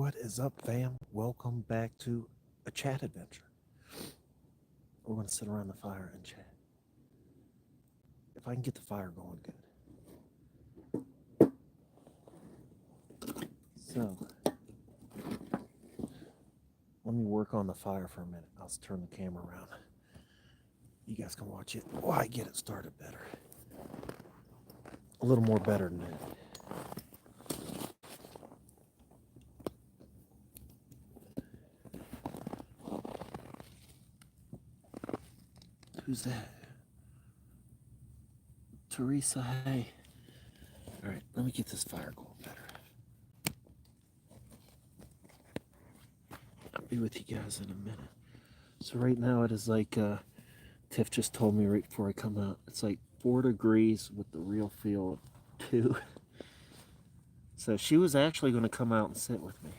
What is up, fam? Welcome back to a chat adventure. We're going to sit around the fire and chat. If I can get the fire going good. So, let me work on the fire for a minute. I'll turn the camera around. You guys can watch it while I get it started better. A little more better than that. Who's that? Teresa, hey. All right, let me get this fire going better. I'll be with you guys in a minute. So right now it is like, Tiff just told me right before I come out, it's like 4 degrees with the real feel of 2. So she was actually going to come out and sit with me.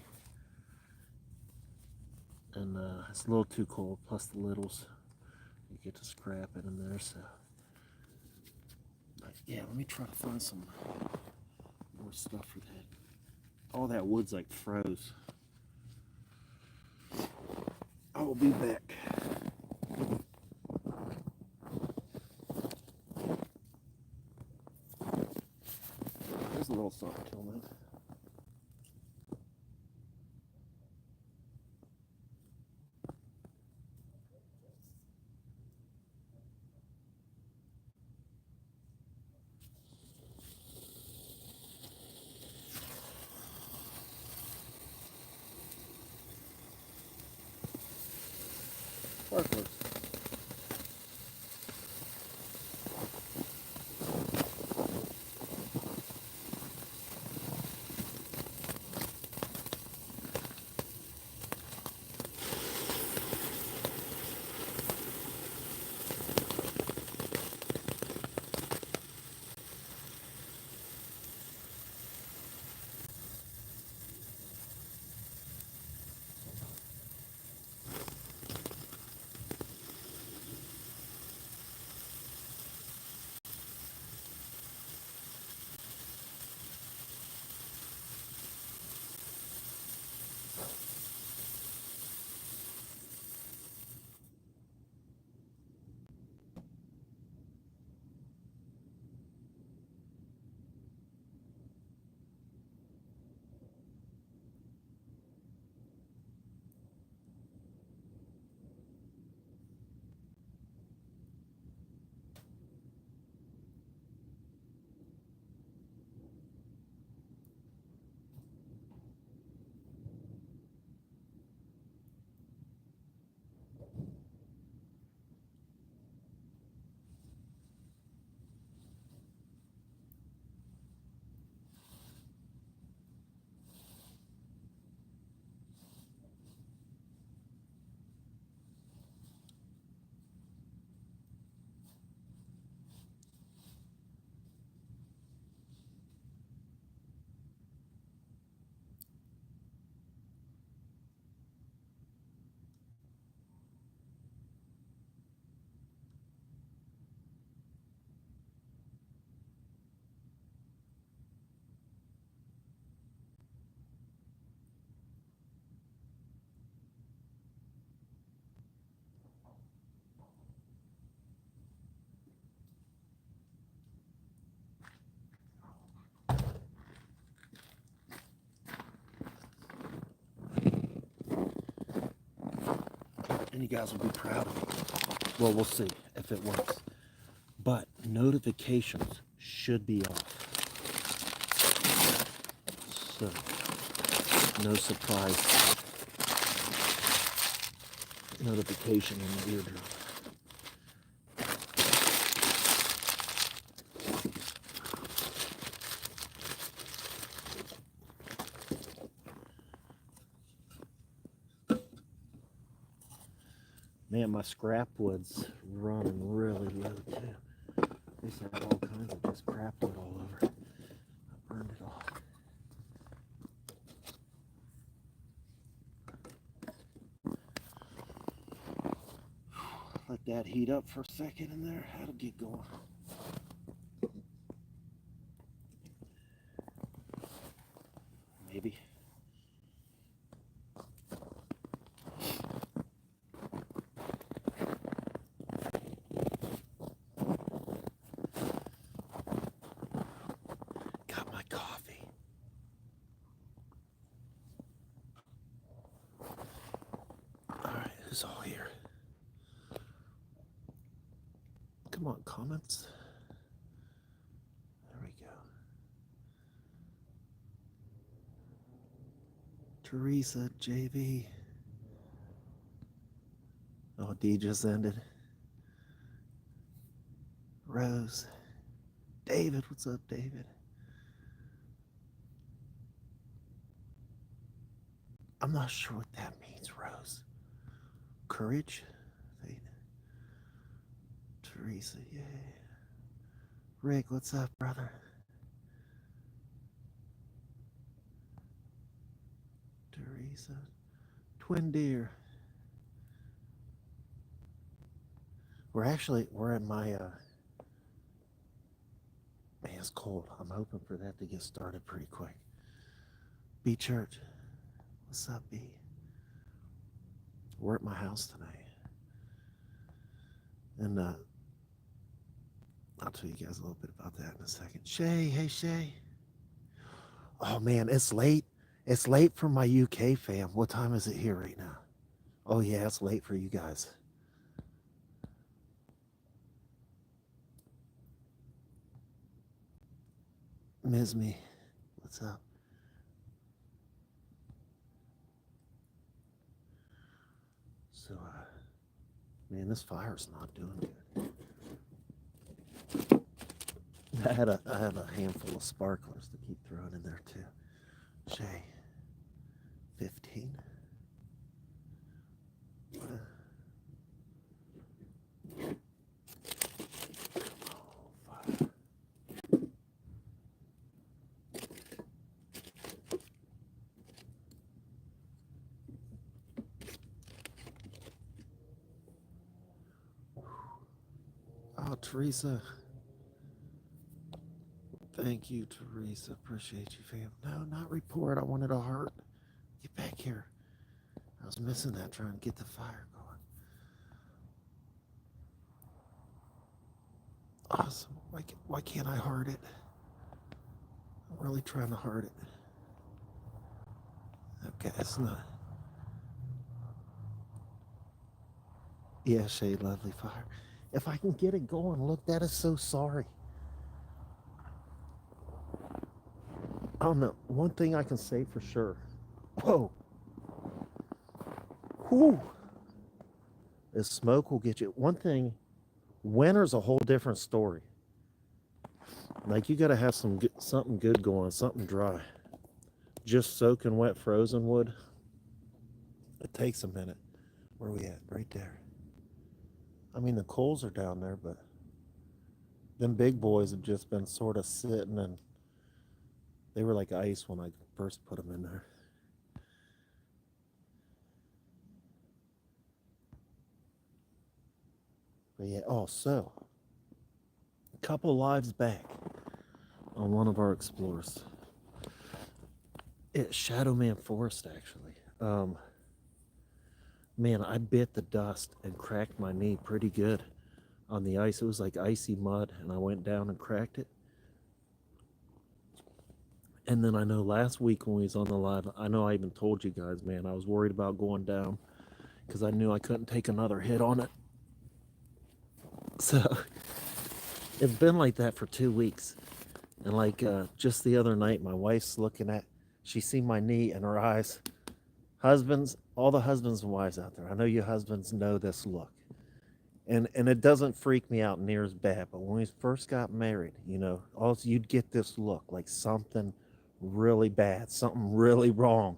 And it's a little too cold, plus the littles. You get to scrap it in there, so. But yeah, let me try to find some more stuff for that. All that wood's like froze. I will be back. There's a little something till then. Sparklers. And you guys will be proud of me. Well, we'll see if it works. But notifications should be off. So, no surprise notification in the eardrum. Man, my scrap wood's running really low too. I used to have all kinds of just crap wood all over. I burned it off. Let that heat up for a second in there. That'll get going. Maybe. Who's all here? Come on, comments. There we go. Teresa, JV. Oh, D just ended. Rose. David, what's up, David? I'm not sure what that means, Rose. Courage? Teresa, yay. Rick, what's up, brother? Teresa. Twin deer. We're at my, man, it's cold. I'm hoping for that to get started pretty quick. B Church. What's up, B? We're at my house tonight. And I'll tell you guys a little bit about that in a second. Shay, hey Shay. Oh man, it's late. It's late for my UK fam. What time is it here right now? Oh yeah, it's late for you guys. Ms. Me, what's up? So, man, this fire's not doing good. I had a handful of sparklers to keep throwing in there too. Shay, 15. Oh, Teresa. Thank you, Teresa. Appreciate you, fam. No, not report. I wanted a heart. Get back here. I was missing that, trying to get the fire going. Awesome. Why can't I heart it? I'm really trying to heart it. Okay, it's not. Yeah, Shade, lovely fire. If I can get it going, look, that is so sorry. I don't know. One thing I can say for sure. Whoa. Whew. This smoke will get you. One thing, winter's a whole different story. Like you got to have something good going, something dry. Just soaking wet frozen wood, it takes a minute. Where are we at? Right there. I mean, the coals are down there, but them big boys have just been sort of sitting, and they were like ice when I first put them in there. But yeah, oh, so a couple lives back on one of our explorers. It's Shadowman Forest, actually. Man, I bit the dust and cracked my knee pretty good on the ice. It was like icy mud, and I went down and cracked it. And then I know last week when we was on the live, I know I even told you guys, man, I was worried about going down because I knew I couldn't take another hit on it. So it's been like that for 2 weeks. And like just the other night, my wife's looking at, she seen my knee and her eyes. Husbands, all the husbands and wives out there, I know you husbands know this look. And it doesn't freak me out near as bad, but when we first got married, you know, also you'd get this look like something really bad, something really wrong.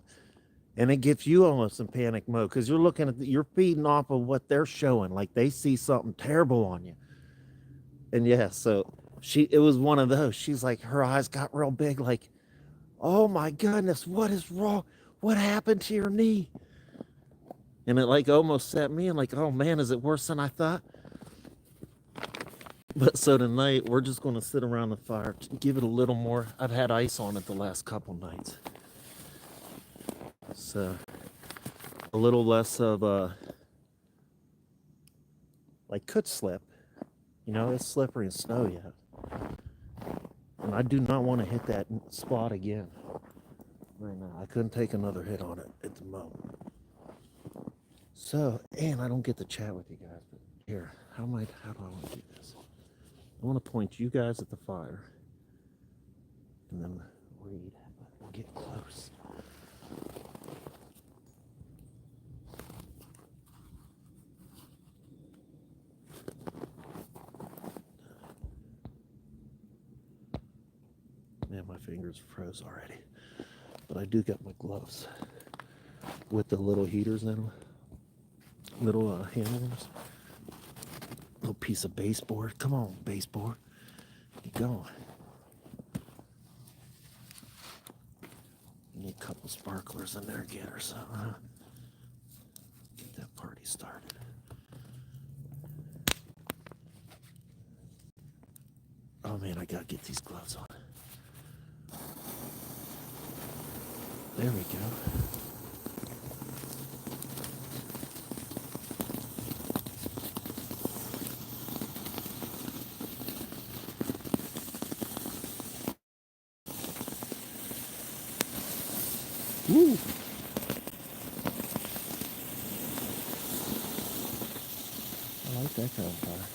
And it gets you almost in panic mode because you're looking at, you're feeding off of what they're showing, like they see something terrible on you. And yeah, so it was one of those. She's like, her eyes got real big, like, oh my goodness, what is wrong? What happened to your knee? And it like almost set me in like, oh man, is it worse than I thought? But so tonight we're just going to sit around the fire, give it a little more. I've had ice on it the last couple nights, so a little less of like could slip. You know, it's slippery and snow yet, and I do not want to hit that spot again right now. I couldn't take another hit on it at the moment. So, and I don't get to chat with you guys, but here, how do I want to do this? I want to point you guys at the fire and then read, but we'll get close. Man, my fingers froze already. But I do got my gloves with the little heaters in them, little hand warmers. Little piece of baseboard. Come on, baseboard. Keep going. Need a couple sparklers in there again or something. Get that party started. Oh man, I gotta get these gloves on. There we go. Woo! I like that kind of fire.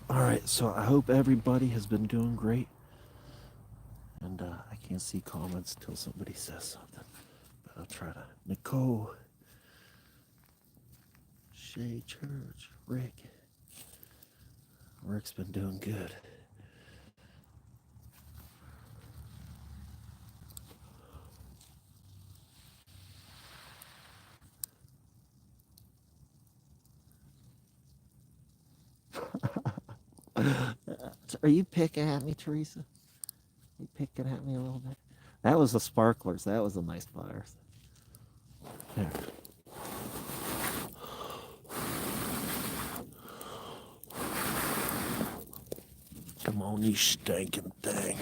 Alright, so I hope everybody has been doing great. And I can't see comments till somebody says something. But I'll try to. Nicole. Shay Church. Rick. Rick's been doing good. Are you picking at me, Teresa? You picking at me a little bit? That was the sparklers. That was a nice fire. There. Come on, you stinking thing.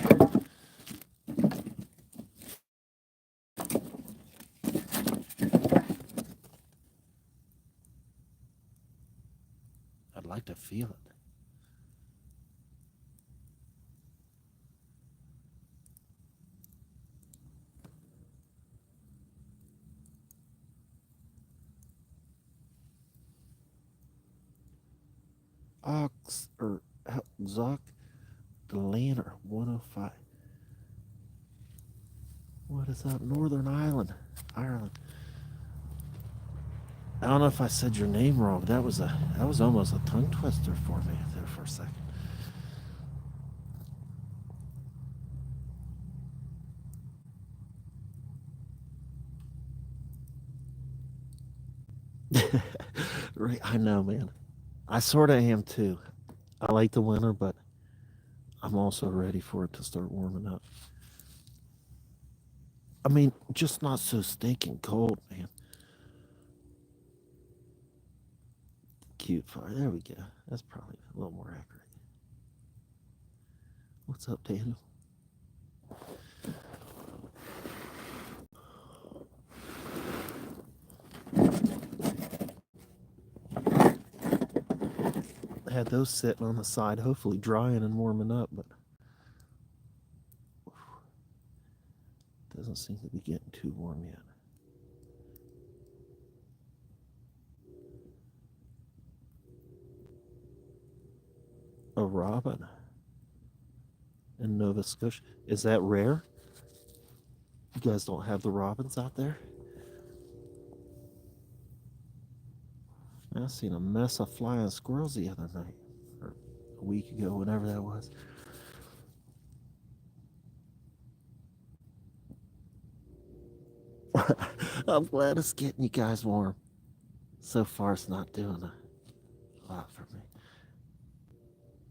I'd like to feel it. Ox or Zoc the Lanner 105. What is that? Northern Ireland. I don't know if I said your name wrong. That was almost a tongue twister for me there for a second. Right, I know, man. I sort of am too. I like the winter, but I'm also ready for it to start warming up. I mean, just not so stinking cold, man. Cute fire. There we go. That's probably a little more accurate. What's up, Daniel? I had those sitting on the side, hopefully drying and warming up, but doesn't seem to be getting too warm yet. A robin in Nova Scotia. Is that rare? You guys don't have the robins out there? I seen a mess of flying squirrels the other night, or a week ago, whenever that was. I'm glad it's getting you guys warm. So far, it's not doing a lot for me.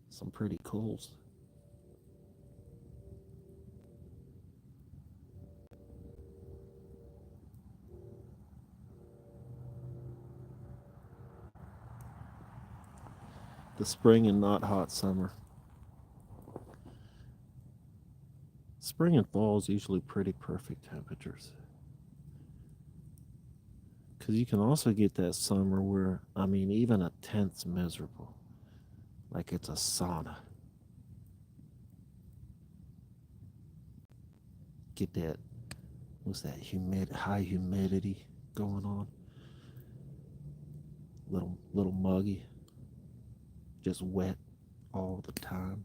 Some pretty cools. The spring and not hot summer. Spring and fall is usually pretty perfect temperatures. Because you can also get that summer where, I mean, even a 10th's miserable. like it's a sauna. Get that, what's that, high humidity going on. Little muggy, just wet all the time.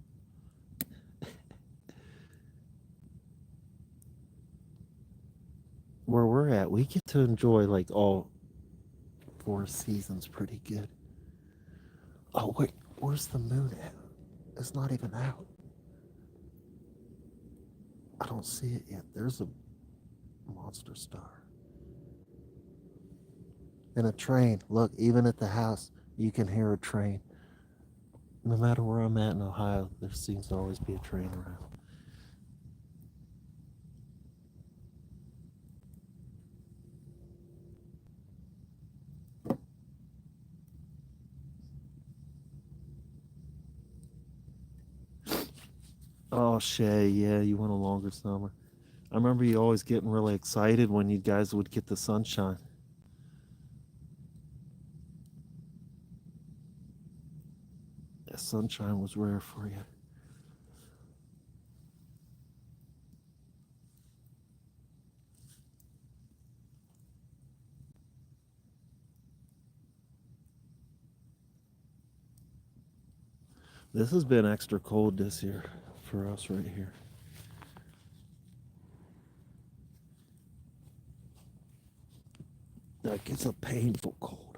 Where we're at, we get to enjoy like all four seasons pretty good. Oh wait, where's the moon at? It's not even out. I don't see it yet. There's a monster star. And a train. Look, even at the house, you can hear a train. No matter where I'm at in Ohio, there seems to always be a train around. Oh, Shay, yeah, you want a longer summer. I remember you always getting really excited when you guys would get the sunshine. The sunshine was rare for you. This has been extra cold this year for us right here. Like it's a painful cold.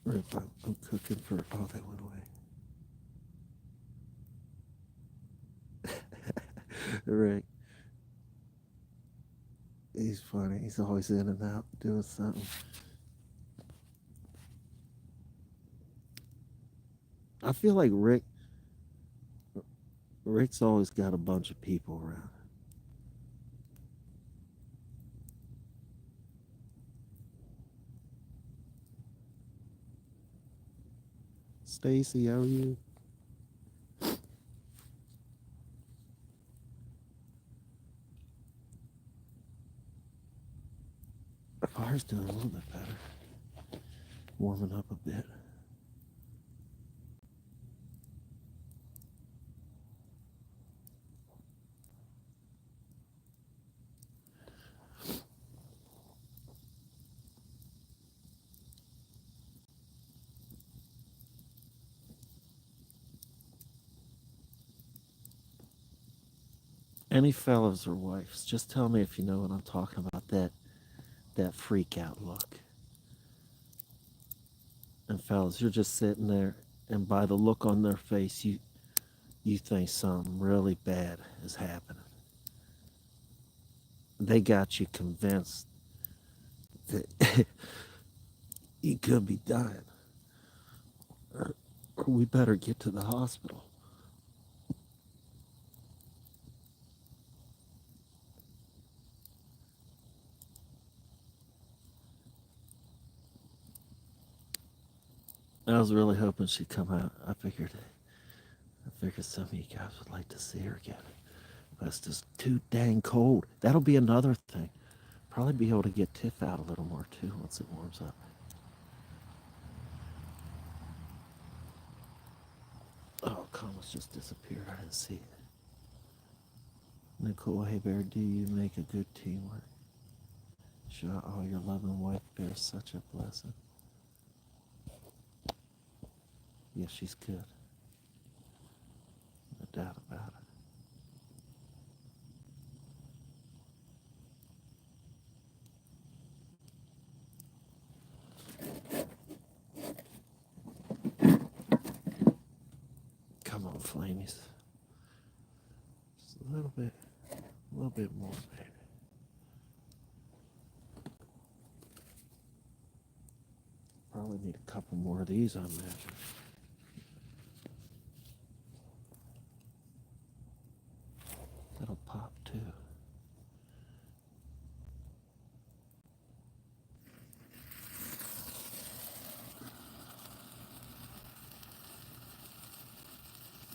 Or if I'm cooking for, oh, that went away. Rick, he's funny. He's always in and out doing something. I feel like Rick's always got a bunch of people around. Stacy, how are you? The fire's doing a little bit better. Warming up a bit. Any fellas or wives, just tell me if you know what I'm talking about. That freak out look. And fellas, you're just sitting there, and by the look on their face, you think something really bad is happening. They got you convinced that you could be dying, or we better get to the hospital. I was really hoping she'd come out. I figured some of you guys would like to see her again. But it's just too dang cold. That'll be another thing. Probably be able to get Tiff out a little more too once it warms up. Oh, Thomas just disappeared. I didn't see it. Nicole, hey Bear, do you make a good teamwork? Sure, oh, your loving wife Bear's such a blessing. Yeah, she's good. No doubt about it. Come on, Flamies. Just a little bit more, baby. Probably need a couple more of these, I imagine. That'll pop too.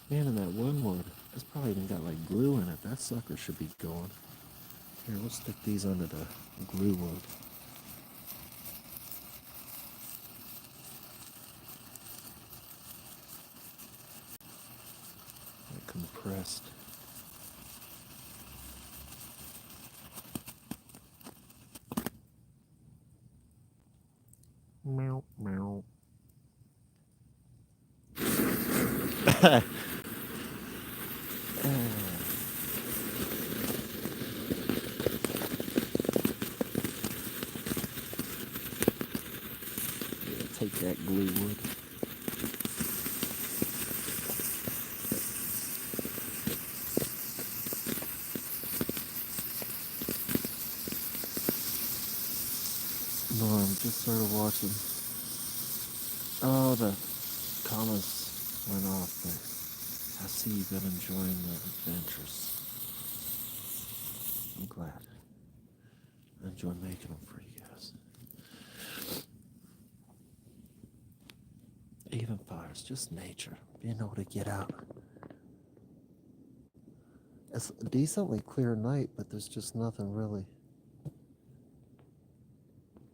Man, and that one wood, it's probably even got like glue in it. That sucker should be going. Here, we'll stick these under the glue wood. impressed. Meow, meow. Take that glue wood. No, I'm just sort of watching. Oh, the comments went off there. I see you've been enjoying the adventures. I'm glad. I enjoy making them for you guys. Even fires, just nature. Being able to get out. It's a decently clear night, but there's just nothing really.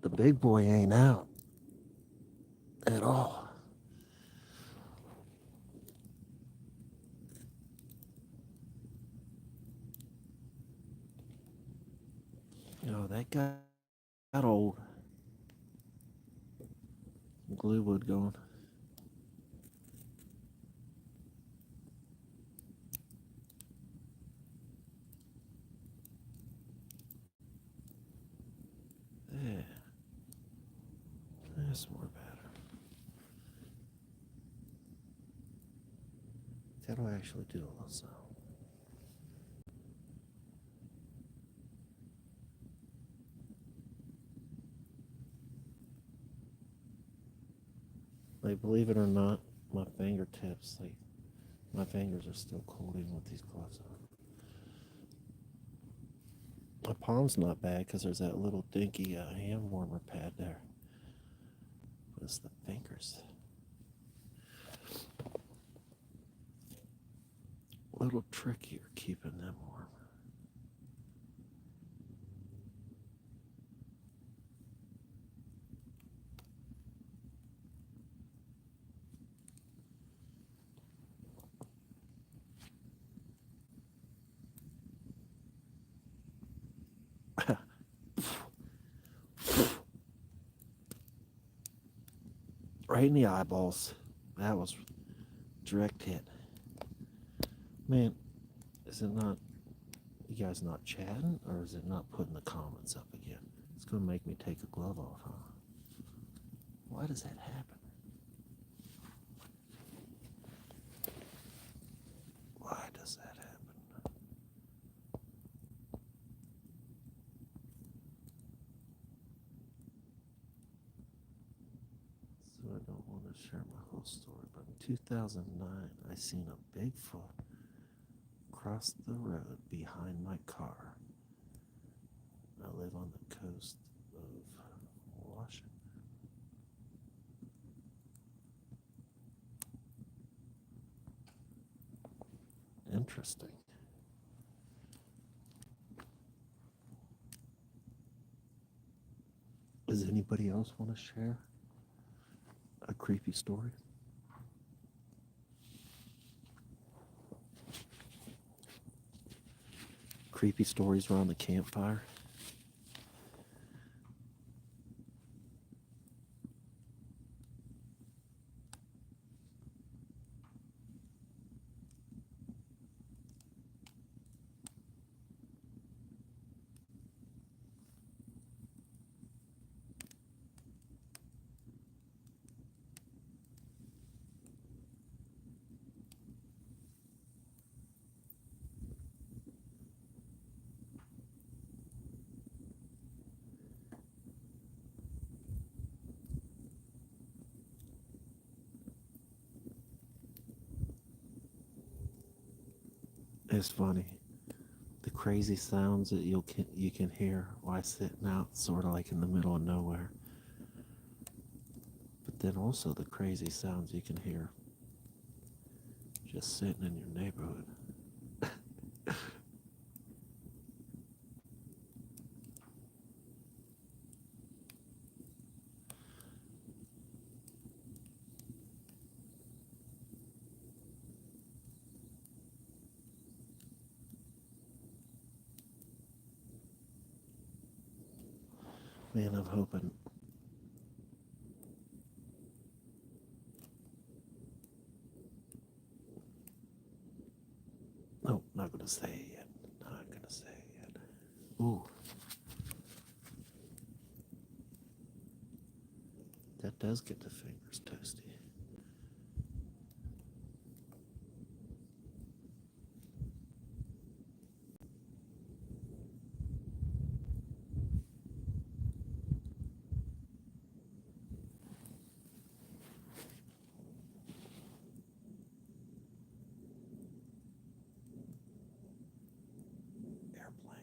The big boy ain't out at all. You know, that got old. Some glue wood going. There. That's more better. That'll actually do a little sound. Like, believe it or not, my fingertips, like, my fingers are still cold even with these gloves on. My palm's not bad because there's that little dinky hand warmer pad there. But it's the fingers. A little trickier keeping them warm. Right in the eyeballs. That was direct hit. Man, is it not, you guys not chatting, or is it not putting the comments up again? It's gonna make me take a glove off, huh? Why does that happen? Why does that happen? So I don't want to share my whole story, but in 2009, I seen a Bigfoot cross the road behind my car. I live on the coast of Washington. Interesting. Does anybody else want to share a creepy story? Creepy stories around the campfire? It's funny. The crazy sounds that you can hear while sitting out sort of like in the middle of nowhere. But then also the crazy sounds you can hear just sitting in your neighborhood. Man, I'm hoping. No, not gonna say it yet. Not gonna say it yet. Ooh. That does get the fingers toasty. Airplane.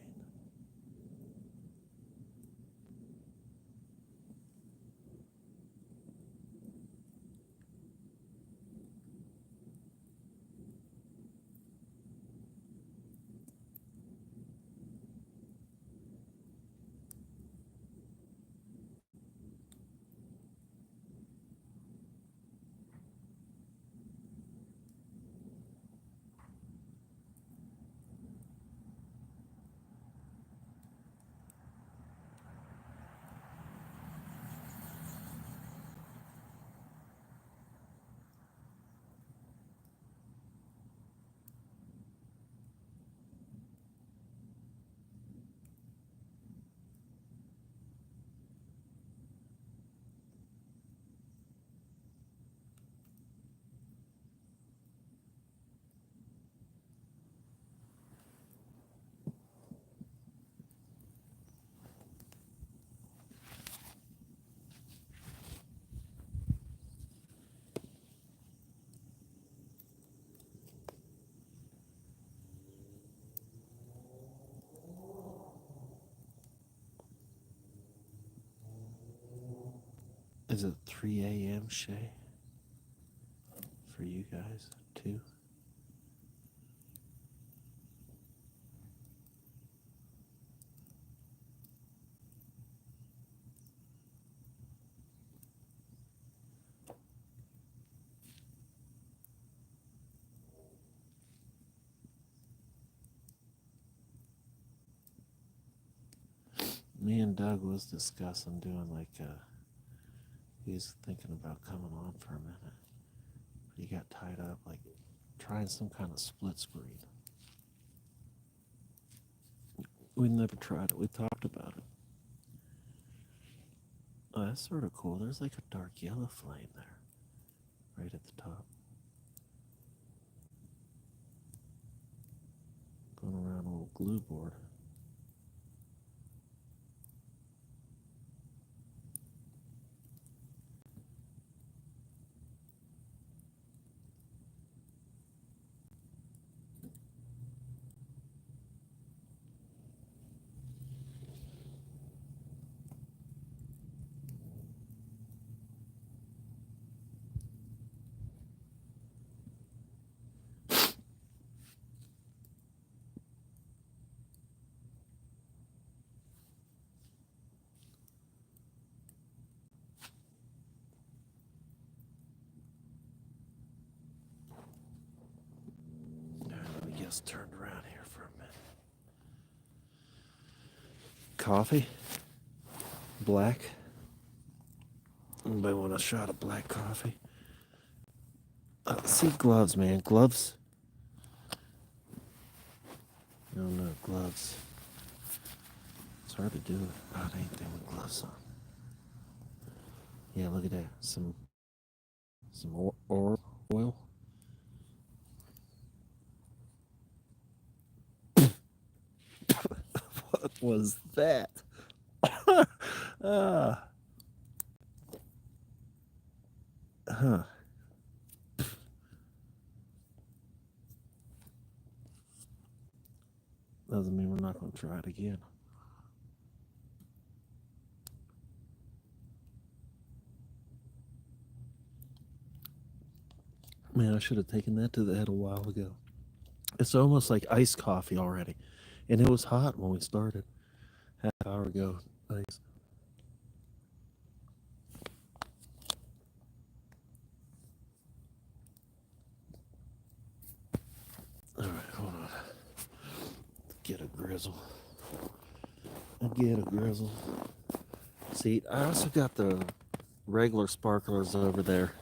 Is it 3 a.m., Shay? For you guys, too? Me and Doug was discussing doing he's thinking about coming on for a minute. But he got tied up, trying some kind of split screen. We never tried it. We talked about it. Oh, that's sort of cool. There's like a dark yellow flame there, right at the top. Going around a little glue board. Let me just turn around here for a minute. Coffee? Black? Anybody want a shot of black coffee? See, gloves, man. Gloves. No, gloves. It's hard to do about anything with gloves on. Yeah, look at that. Some oil. What was that? Huh. Doesn't mean we're not going to try it again. Man, I should have taken that to the head a while ago. It's almost like iced coffee already. And it was hot when we started. Half hour ago. Nice. Alright, hold on. Get a grizzle. See, I also got the regular sparklers over there.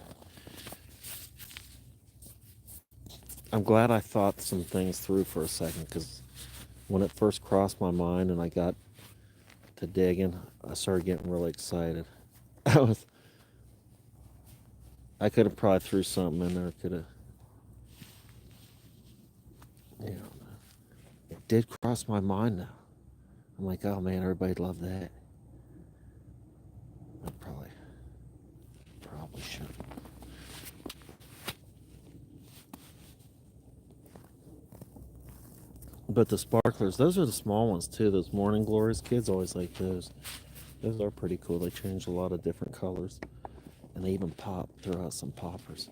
I'm glad I thought some things through for a second, because when it first crossed my mind and I got to digging, I started getting really excited. I could have probably threw something in there. Could have, you know, it did cross my mind now. I'm like, oh man, everybody'd love that. I probably should. But the sparklers, those are the small ones too. Those morning glories, kids always like those. Those are pretty cool. They change a lot of different colors, and they even pop. Throw out some poppers.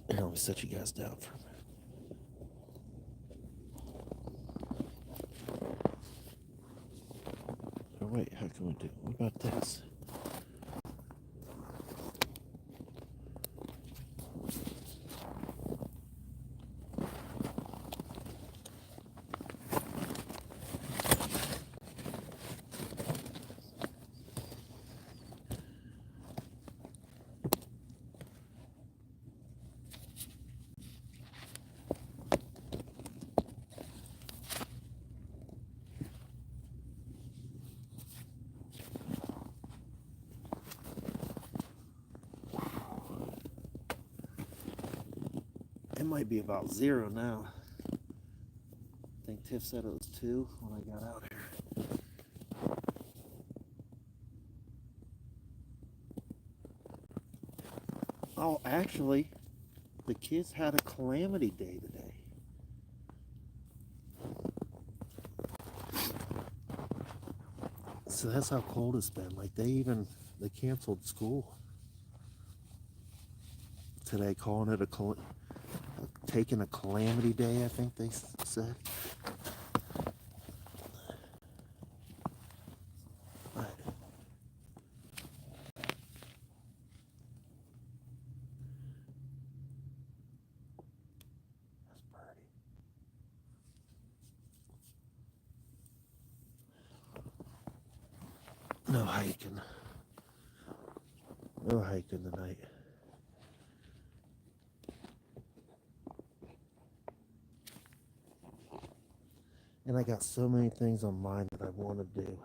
Here, let me set you guys down for a minute. Oh wait, how can we do? What about this? It might be about 0 now. I think Tiff said it was 2 when I got out here. Oh, actually, the kids had a calamity day today. So that's how cold it's been. Like they canceled school today, calling it taking a calamity day, I think they said. But that's pretty. No hiking. No hiking tonight. And I got so many things on mind that I want to do.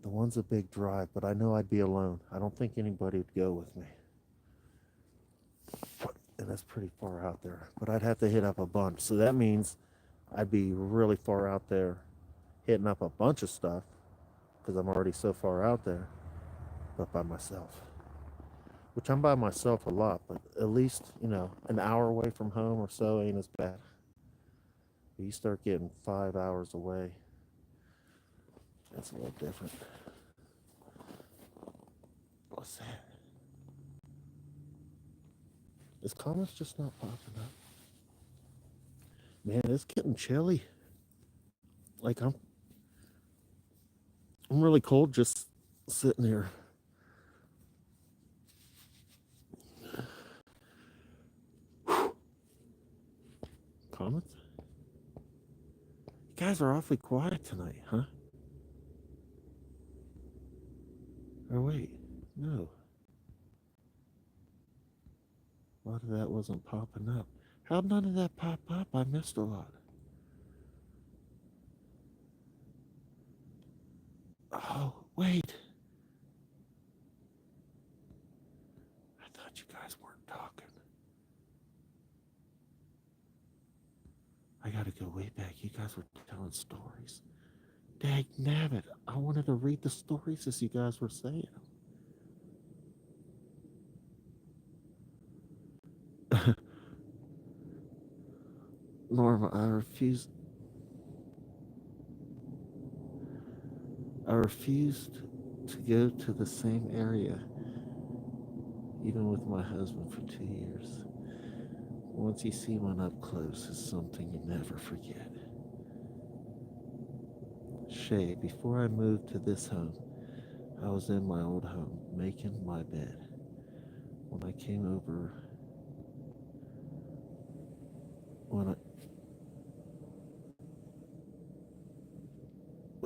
The one's a big drive, but I know I'd be alone. I don't think anybody would go with me. And that's pretty far out there. But I'd have to hit up a bunch. So that means I'd be really far out there hitting up a bunch of stuff because I'm already so far out there, but by myself. Which I'm by myself a lot, but at least, an hour away from home or so ain't as bad. But you start getting 5 hours away, that's a little different. What's that? Is comments just not popping up? Man, it's getting chilly. Like I'm really cold just sitting here. Comments? You guys are awfully quiet tonight, huh? Or wait, no. A lot of that wasn't popping up. How'd none of that pop up? I missed a lot. Oh, wait. I thought you guys weren't talking. I gotta go way back. You guys were telling stories. Dag nabbit. I wanted to read the stories as you guys were saying them. Norma, I refused to go to the same area, even with my husband for 2 years. Once you see one up close, it's something you never forget. Shay, before I moved to this home, I was in my old home, making my bed. When I came over, when I,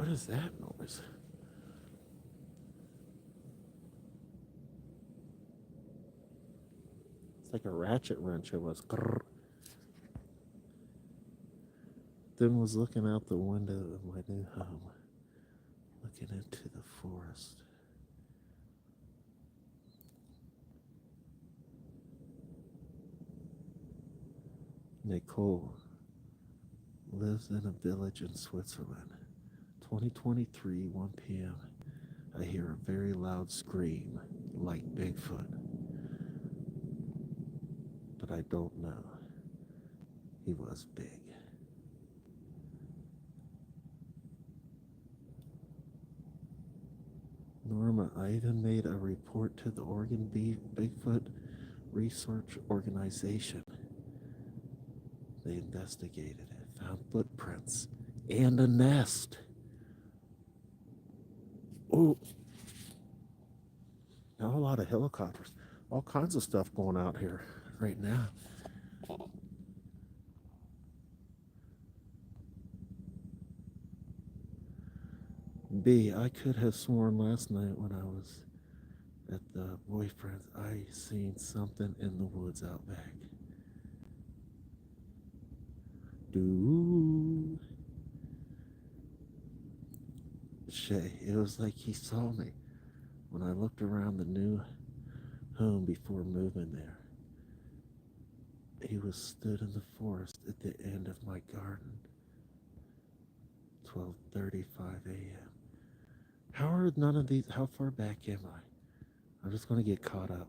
What is that noise? It's like a ratchet wrench. It was. Grrr. Then was looking out the window of my new home, looking into the forest. Nicole lives in a village in Switzerland. 2023, 1 p.m. I hear a very loud scream, like Bigfoot. But I don't know. He was big. Norma, I even made a report to the Oregon Bigfoot Research Organization. They investigated it, found footprints, and a nest. Oh, now a lot of helicopters, all kinds of stuff going out here right now. B, I could have sworn last night when I was at the boyfriend's, I seen something in the woods out back. Dude. Shay, it was like he saw me when I looked around the new home before moving there. He was stood in the forest at the end of my garden. 12:35 a.m. How are none of these? How far back am I? I'm just gonna get caught up.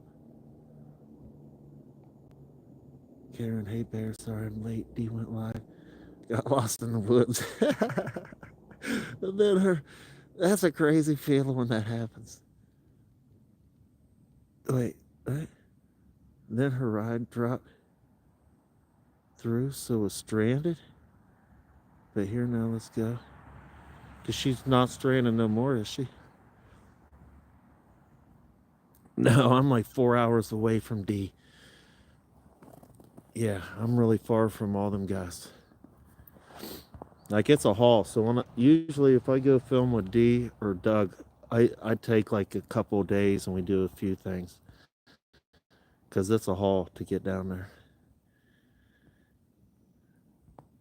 Karen, hey bear, sorry I'm late. D went live. Got lost in the woods. And then that's a crazy feeling when that happens. Wait, what? Then her ride dropped through, so was stranded. But here now, let's go. Because she's not stranded no more, is she? No, I'm like 4 hours away from D. Yeah, I'm really far from all them guys. Like, it's a haul. So usually if I go film with D or Doug, I take like a couple of days and we do a few things. Because it's a haul to get down there.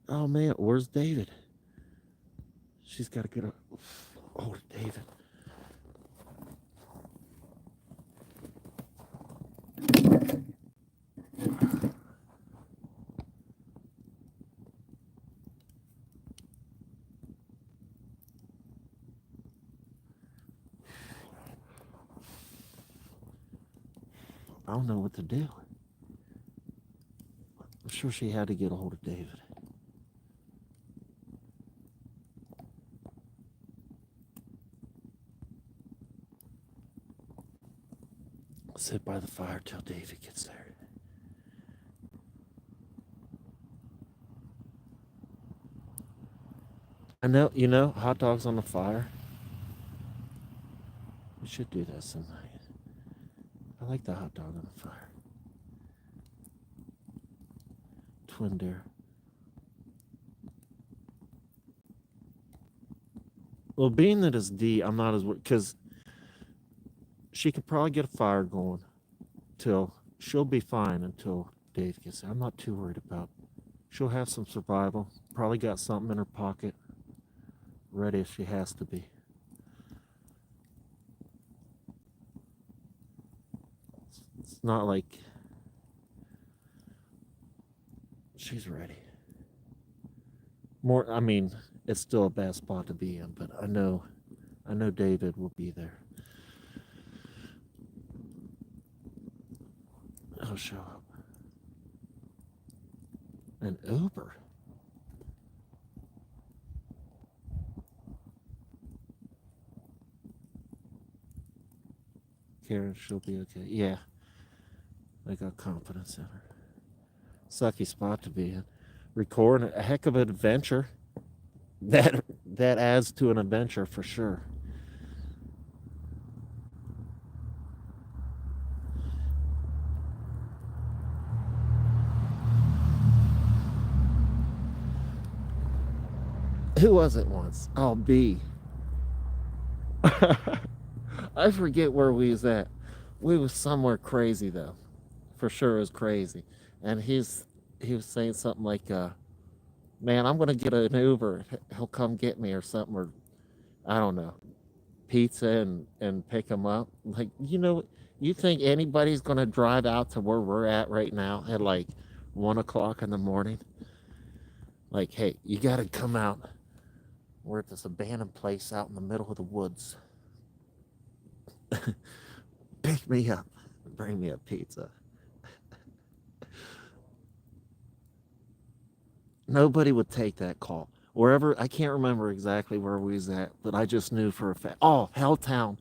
Oh man, where's David? She's got to get a hold of David. I don't know what to do. I'm sure she had to get a hold of David. Sit by the fire till David gets there. I know, hot dogs on the fire. We should do that some night. I like the hot dog on the fire. Twin Dare. Well, being that it's D, I'm not as worried because she could probably get a fire going till she'll be fine until Dave gets there. I'm not too worried about. She'll have some survival. Probably got something in her pocket, ready if she has to be. It's not like she's ready. More, I mean, it's still a bad spot to be in, but I know David will be there. He'll show up. An Uber. Karen, she'll be okay. Yeah. I got confidence in her. Sucky spot to be in. Recording a heck of an adventure. That adds to an adventure for sure. Who was it once? Oh, B. I forget where we was at. We was somewhere crazy though. For sure it was crazy. And he was saying something like, man, I'm gonna get an Uber. He'll come get me or something, or I don't know, pizza and pick him up. Like, you think anybody's gonna drive out to where we're at right now at like 1 o'clock in the morning? Like, hey, you gotta come out. We're at this abandoned place out in the middle of the woods. Pick me up, bring me a pizza. Nobody would take that call. Wherever, I can't remember exactly where we was at, but I just knew for a fact. Oh, Helltown.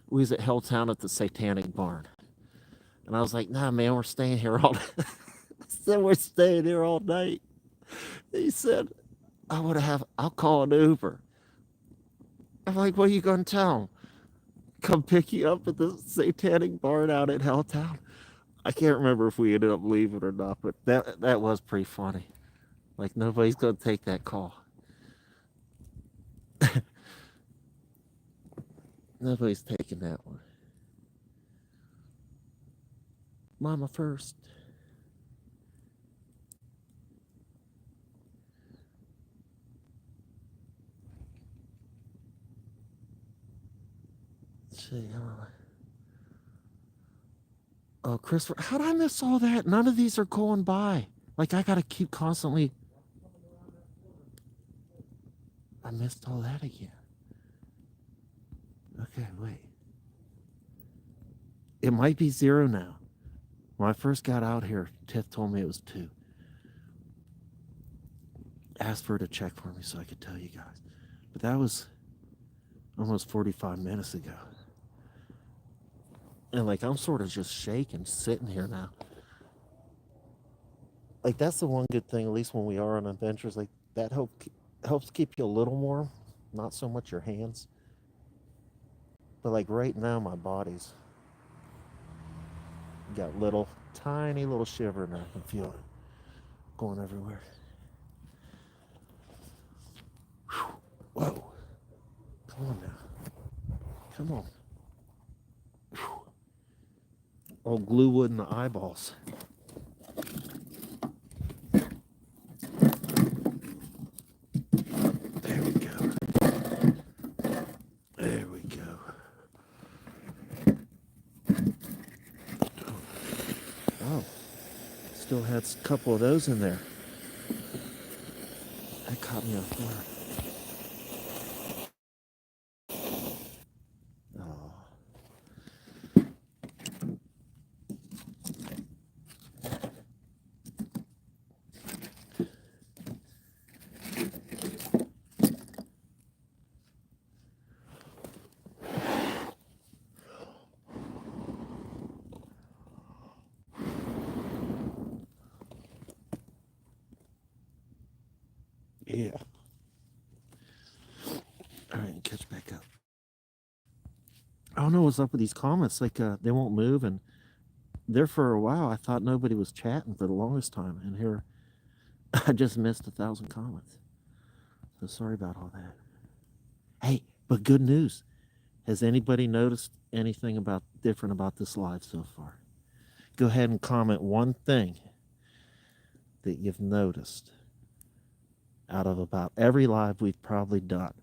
We was at Helltown at the Satanic Barn. And I was like, nah, man, we're staying here all night. I said, we're staying here all night. He said, I'll call an Uber. I'm like, what are you going to tell him? Come pick you up at the Satanic Barn out at Helltown? I can't remember if we ended up leaving or not, but that was pretty funny. Like, nobody's going to take that call. Nobody's taking that one. Mama first. Let's see. Oh, Christopher, how did I miss all that? None of these are going by. Like, I got to keep constantly. I missed all that again. Okay, wait. It might be 0 now. When I first got out here, Tiff told me it was 2. Asked for her to check for me so I could tell you guys. But that was almost 45 minutes ago. And like, I'm sort of just shaking, sitting here now. Like, that's the one good thing, at least when we are on adventures, like that helps keep you a little warm, not so much your hands. But like right now, my body's got little, tiny little shiver, and I can feel it going everywhere. Whoa. Come on now. Come on. Old glue wood in the eyeballs. There we go. There we go. Oh, still had a couple of those in there. That caught me off guard. Oh. Yeah. All right, catch back up. I don't know what's up with these comments. Like, they won't move, and there for a while, I thought nobody was chatting for the longest time, and here I just missed 1,000 comments. So sorry about all that. Hey, but good news. Has anybody noticed anything about different about this live so far? Go ahead and comment one thing that you've noticed out of about every live we've probably done.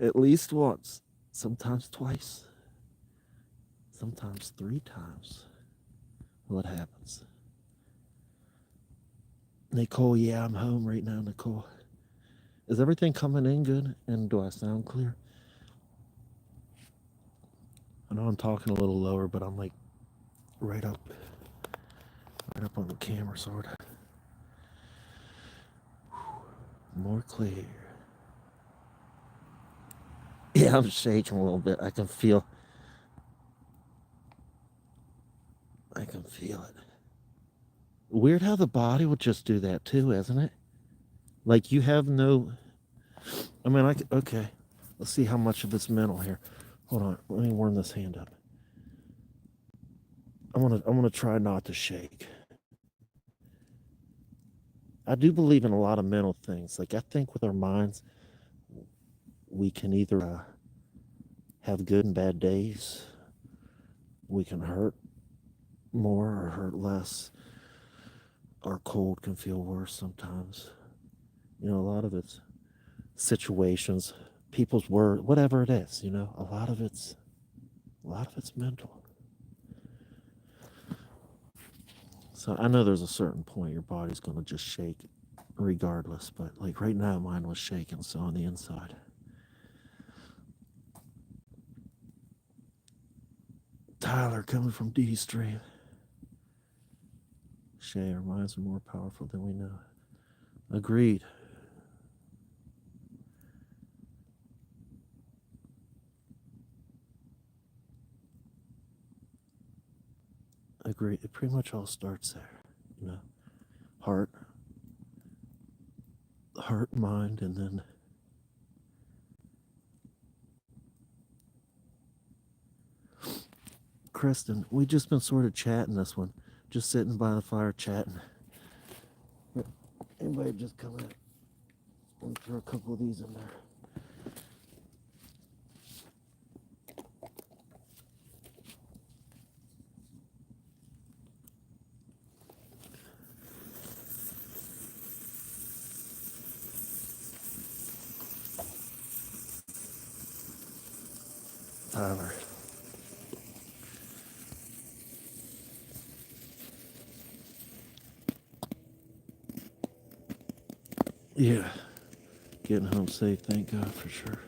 At least once, sometimes twice, sometimes 3 times. What happens? Nicole, yeah, I'm home right now, Nicole. Is everything coming in good? And do I sound clear? I know I'm talking a little lower, but I'm like right up on the camera, sort of. More clear. Yeah, I'm shaking a little bit. I can feel it. Weird how the body would just do that too, isn't it? Like you have no. I mean, okay. Let's see how much of it's mental here. Hold on. Let me warm this hand up. I'm gonna try not to shake. I do believe in a lot of mental things. Like I think with our minds, we can either have good and bad days. We can hurt more or hurt less. Our cold can feel worse sometimes. You know, a lot of it's situations, people's word, whatever it is. You know, a lot of it's mental. So I know there's a certain point your body's going to just shake regardless, but like right now mine was shaking, so on the inside. Tyler coming from D Stream. Shay, our minds are more powerful than we know. Agreed. Agreed. It pretty much all starts there, you know. Heart, mind, and then Kristen, we just been sort of chatting this one. Just sitting by the fire chatting. Anybody just come in? Let me throw a couple of these in there. Tyler. Yeah. Getting home safe, thank God for sure.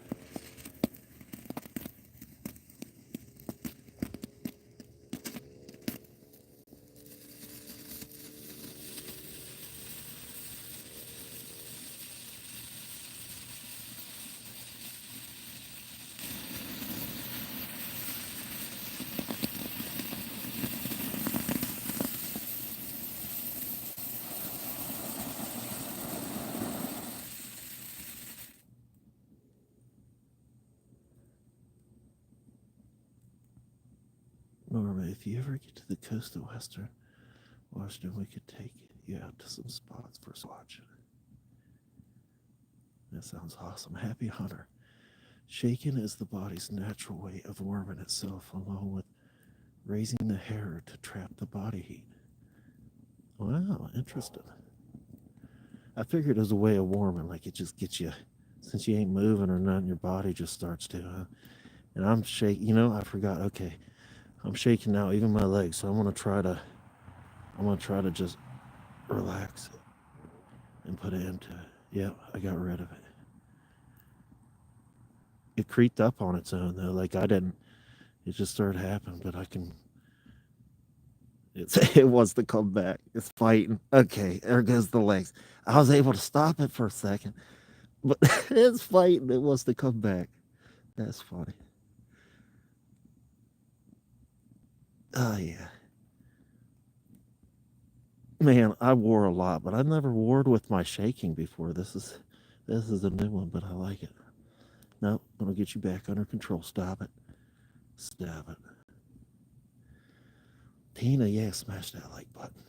Norma, if you ever get to the coast of Western Washington, we could take you out to some spots for watching. That sounds awesome. Happy Hunter. Shaking is the body's natural way of warming itself, along with raising the hair to trap the body heat. Wow, interesting. I figured it was a way of warming, like it just gets you, since you ain't moving or nothing, your body just starts to. And I'm shaking. You know, I forgot. Okay, I'm shaking now, even my legs. So I'm gonna try to just relax and put it into it. Yep, I got rid of it. It creeped up on its own though. Like I didn't. It just started happening, but I can. It wants to come back. It's fighting. Okay, there goes the legs. I was able to stop it for a second, but it's fighting. It wants to come back. That's funny. Oh yeah. Man, I wore a lot, but I never wore it with my shaking before. This is a new one, but I like it. No, I'm gonna get you back under control. Stop it. Stop it. Tina, yeah, smash that like button.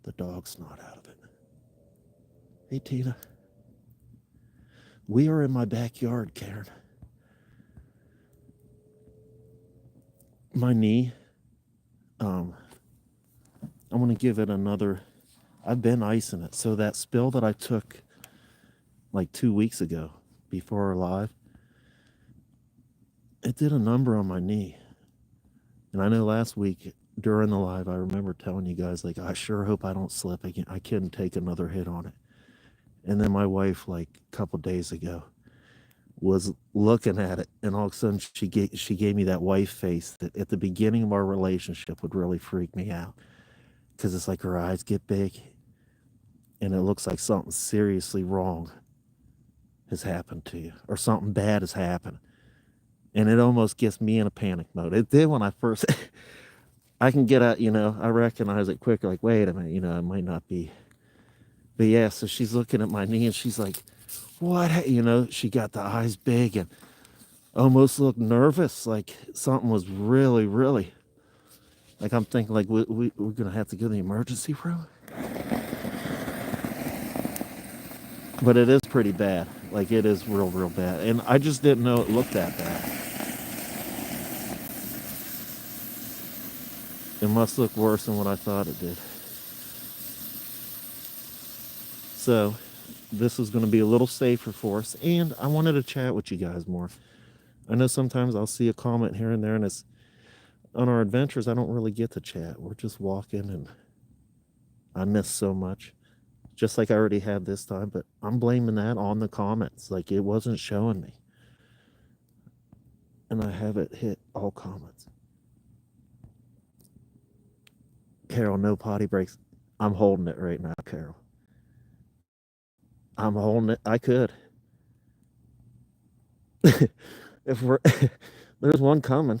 The dog's not out of it. Hey Tina. We are in my backyard, Karen. My knee. I'm gonna give it another. I've been icing it. So that spill that I took like 2 weeks ago before our live, it did a number on my knee. And I know last week during the live, I remember telling you guys, like, I sure hope I don't slip again. I couldn't take another hit on it. And then my wife, like a couple days ago, was looking at it, and all of a sudden she gave me that wife face that at the beginning of our relationship would really freak me out, because it's like her eyes get big, and it looks like something seriously wrong has happened to you, or something bad has happened, and it almost gets me in a panic mode. It did when I first. I can get out, I recognize it quicker. Like, wait a minute, it might not be. But yeah, so she's looking at my knee and she's like, what? She got the eyes big and almost looked nervous. Like something was really, really. Like I'm thinking, like we're going to have to go to the emergency room. But it is pretty bad. Like, it is real, real bad. And I just didn't know it looked that bad. It must look worse than what I thought it did. So, this is going to be a little safer for us. And I wanted to chat with you guys more. I know sometimes I'll see a comment here and there, and it's on our adventures, I don't really get to chat. We're just walking, and I miss so much. Just like I already had this time, but I'm blaming that on the comments. Like, it wasn't showing me. And I have it hit all comments. Carol, no potty breaks. I'm holding it right now, Carol. I'm holding it. I could. If we're there's one coming.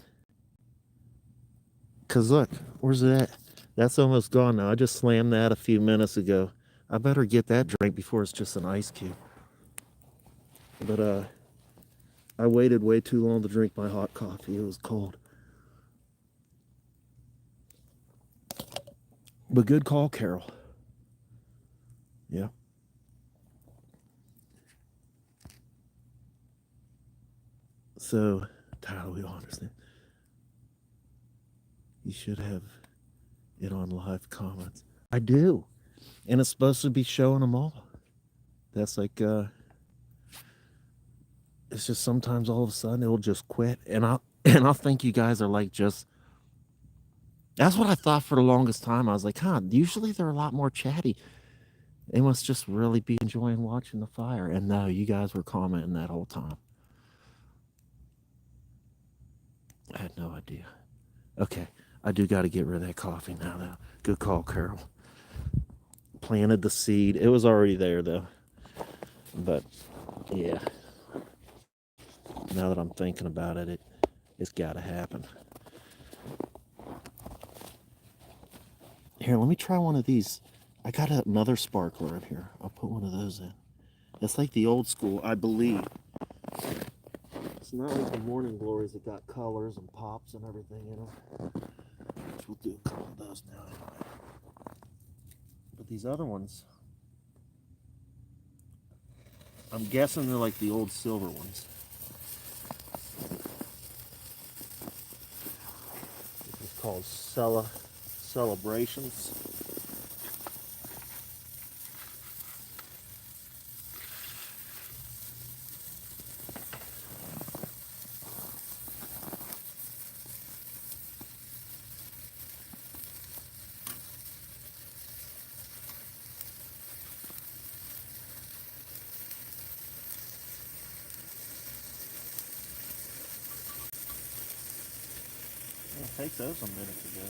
Cause look, where's it at? That's almost gone now. I just slammed that a few minutes ago. I better get that drink before it's just an ice cube. But I waited way too long to drink my hot coffee. It was cold. But good call, Carol. Yeah. So, Tyler, we don't understand. You should have it on live comments. I do. And it's supposed to be showing them all. That's like, it's just sometimes all of a sudden it'll just quit. And I'll think you guys are like just, that's what I thought for the longest time. I was like, usually they're a lot more chatty. They must just really be enjoying watching the fire. And no, you guys were commenting that whole time. I had no idea. Okay, I do got to get rid of that coffee now, though. Good call, Carol. Planted the seed. It was already there, though. But, yeah. Now that I'm thinking about it, it's got to happen. Here, let me try one of these. I got another sparkler in here. I'll put one of those in. It's like the old school, I believe. It's not like the Morning Glories that got colors and pops and everything in them. Which we'll do a couple of those now anyway. But these other ones, I'm guessing they're like the old silver ones. This is called Celebrations. It takes those a minute to go.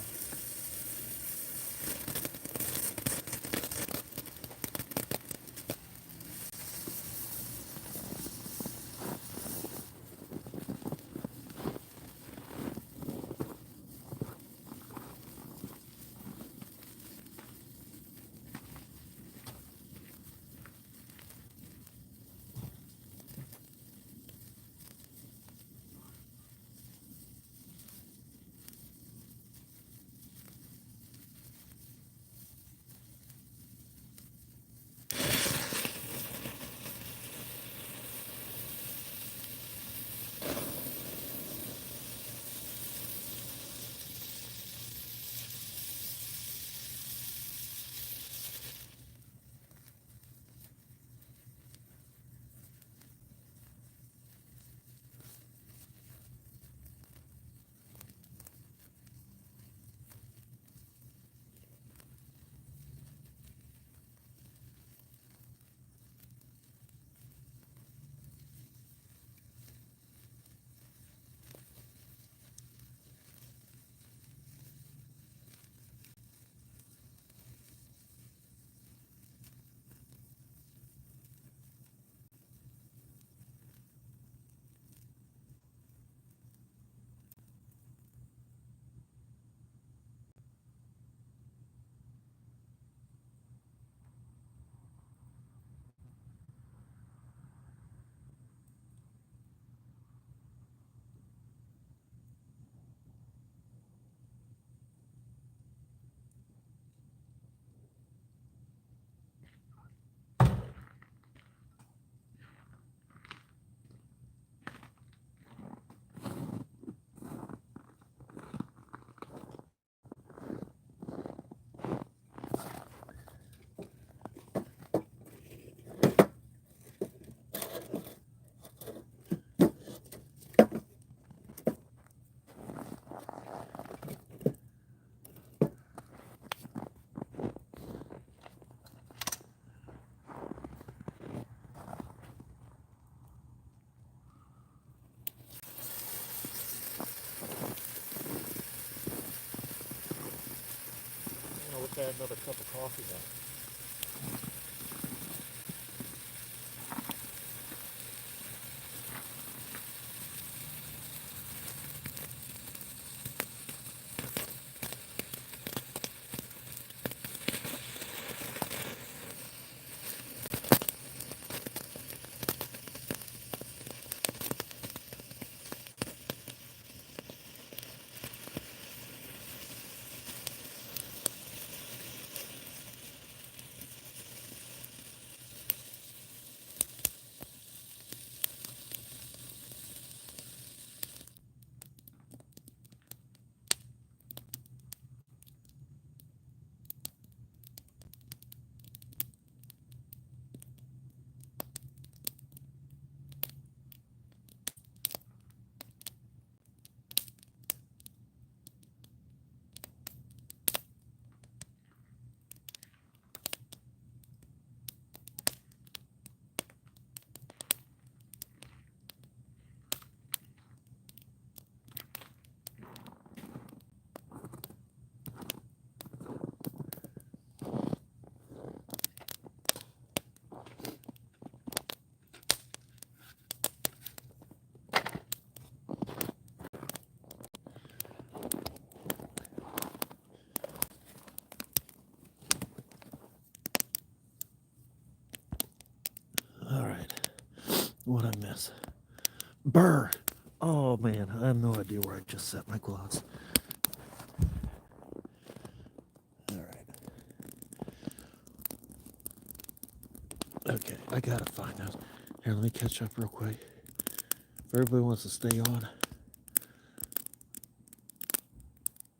add another cup of coffee now. All right, what I miss? Burr. Oh man, I have no idea where I just set my gloves. All right. Okay, I gotta find those. Here, let me catch up real quick. If everybody wants to stay on,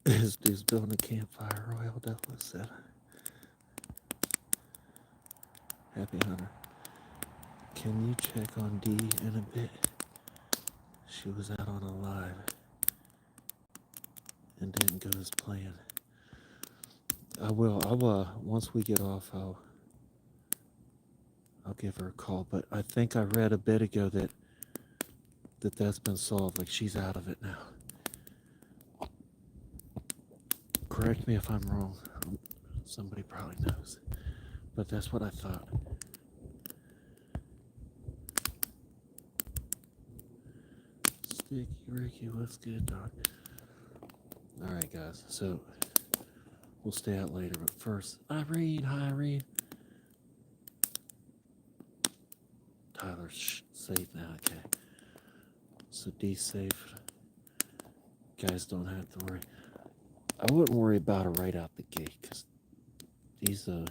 this dude's building a campfire. Royal definitely said. Happy Hunter. Can you check on D in a bit? She was out on a live and didn't go as planned. I will. Once we get off, I'll give her a call. But I think I read a bit ago that's been solved. Like she's out of it now. Correct me if I'm wrong. Somebody probably knows. But that's what I thought. Sticky Ricky, what's good, dog? Alright, guys. So, we'll stay out later. But first, Irene. Hi, Irene. Tyler's safe now. Okay. So, D's safe. Guys don't have to worry. I wouldn't worry about her right out the gate because D's a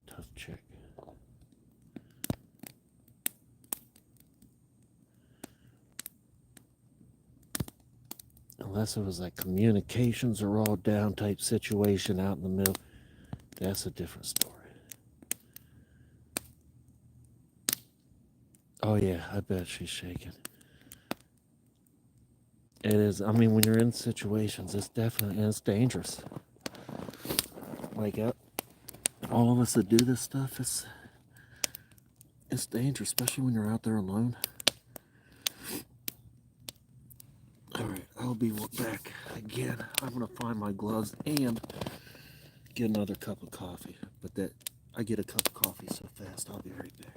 tough chick. Unless it was like communications are all down type situation out in the middle, that's a different story. Oh yeah, I bet she's shaking. It is. I mean, when you're in situations, it's definitely, and it's dangerous. Like all of us that do this stuff, it's dangerous, especially when you're out there alone. All right, I'll be back again. I'm gonna find my gloves and get another cup of coffee. But I get a cup of coffee so fast, I'll be right back.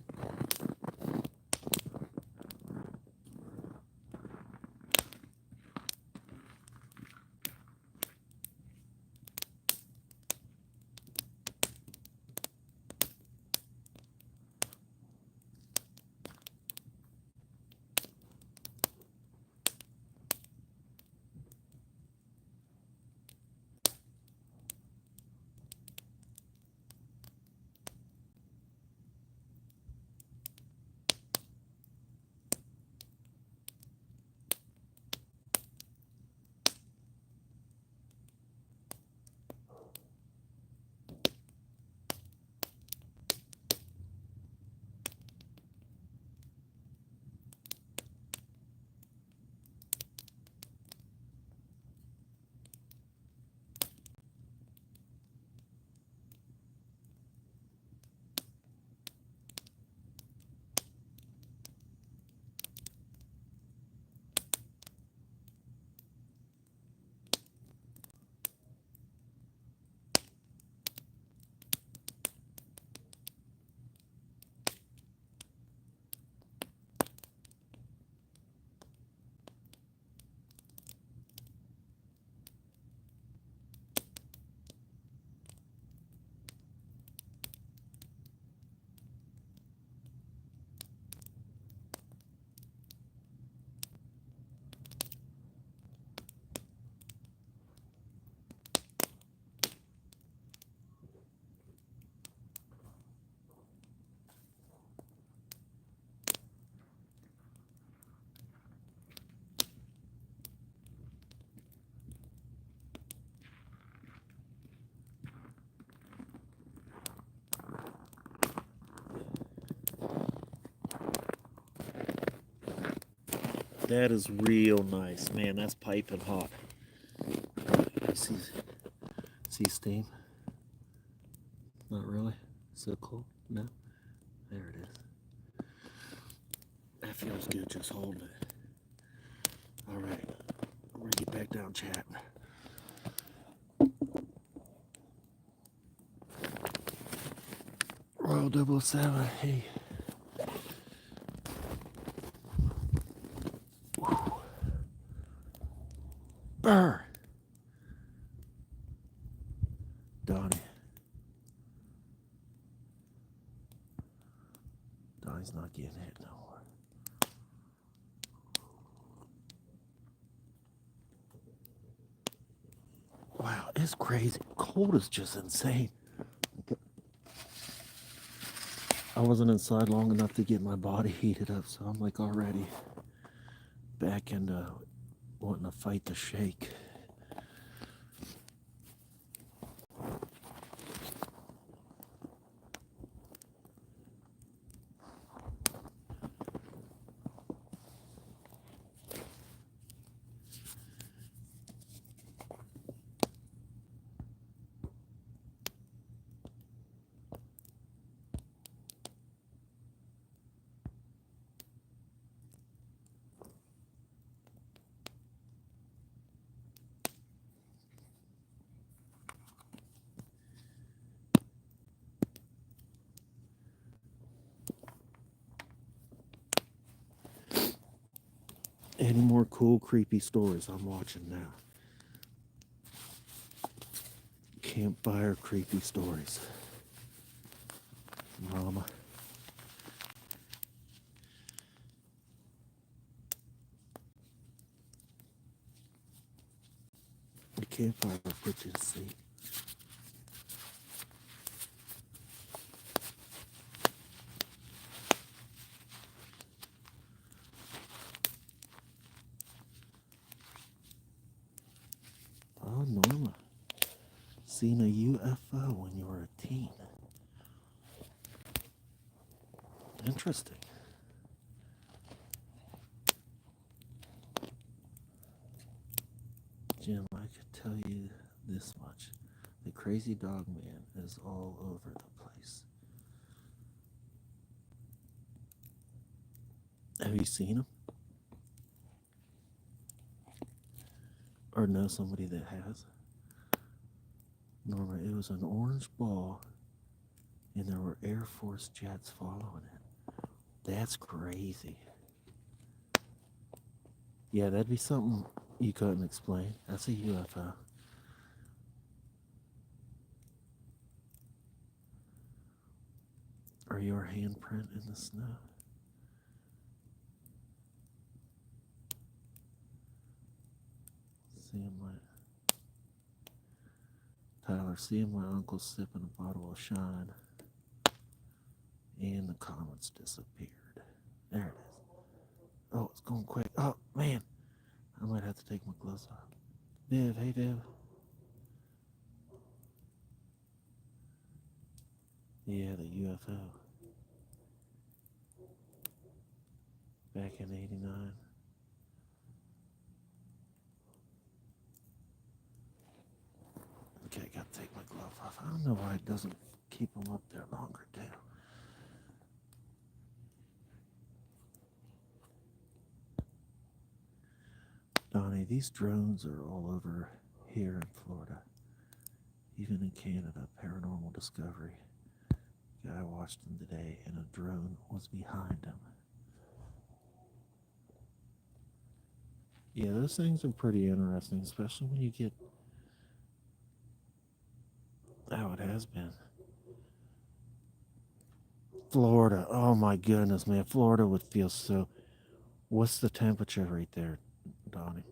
That is real nice, man. That's piping hot. See steam? Not really. So cold? No. There it is. That feels good just holding it. All right, we're gonna get back down chatting. Royal 007, hey. Burr. Donnie's not getting hit no more. Wow, it's crazy. Cold is just insane. I wasn't inside long enough to get my body heated up, so I'm like already back into wanting to fight the shake. Any more cool, creepy stories I'm watching now? Campfire creepy stories. Mama. The campfire will put you to sleep. Oh, Norma. Seen a UFO when you were a teen. Interesting. Jim, I could tell you this much. The crazy dog man is all over the place. Have you seen him? Or know somebody that has? Norma, it was an orange ball and there were Air Force jets following it. That's crazy. Yeah, that'd be something you couldn't explain. That's a UFO. Or your handprint in the snow. Seeing my Tyler, seeing my uncle sipping a bottle of Shine, and the comments disappeared. There it is. Oh, it's going quick. Oh man, I might have to take my gloves off. Viv, hey Viv. Yeah, the UFO. Back in '89. Okay, I gotta take my glove off. I don't know why it doesn't keep them up there longer, too. Donnie, these drones are all over here in Florida. Even in Canada, Paranormal Discovery. Guy watched them today, and a drone was behind him. Yeah, those things are pretty interesting, especially when you get how it has been. Florida, oh my goodness, man. Florida would feel so. What's the temperature right there, Donnie?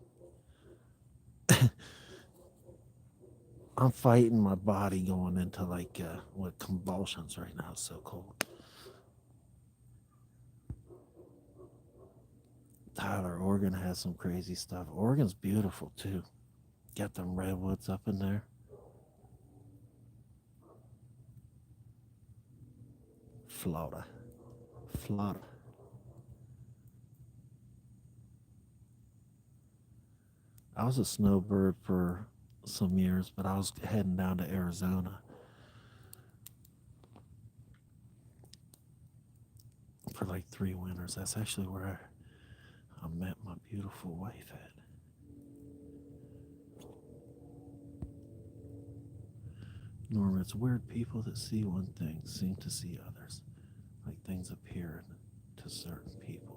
I'm fighting my body going into like with convulsions right now. It's so cold. Tyler, Oregon has some crazy stuff. Oregon's beautiful too. Got them redwoods up in there. Florida. I was a snowbird for some years, but I was heading down to Arizona for like 3 winters. That's actually where I met my beautiful wife at. Norma, it's weird. People that see one thing seem to see others. Like things appear to certain people.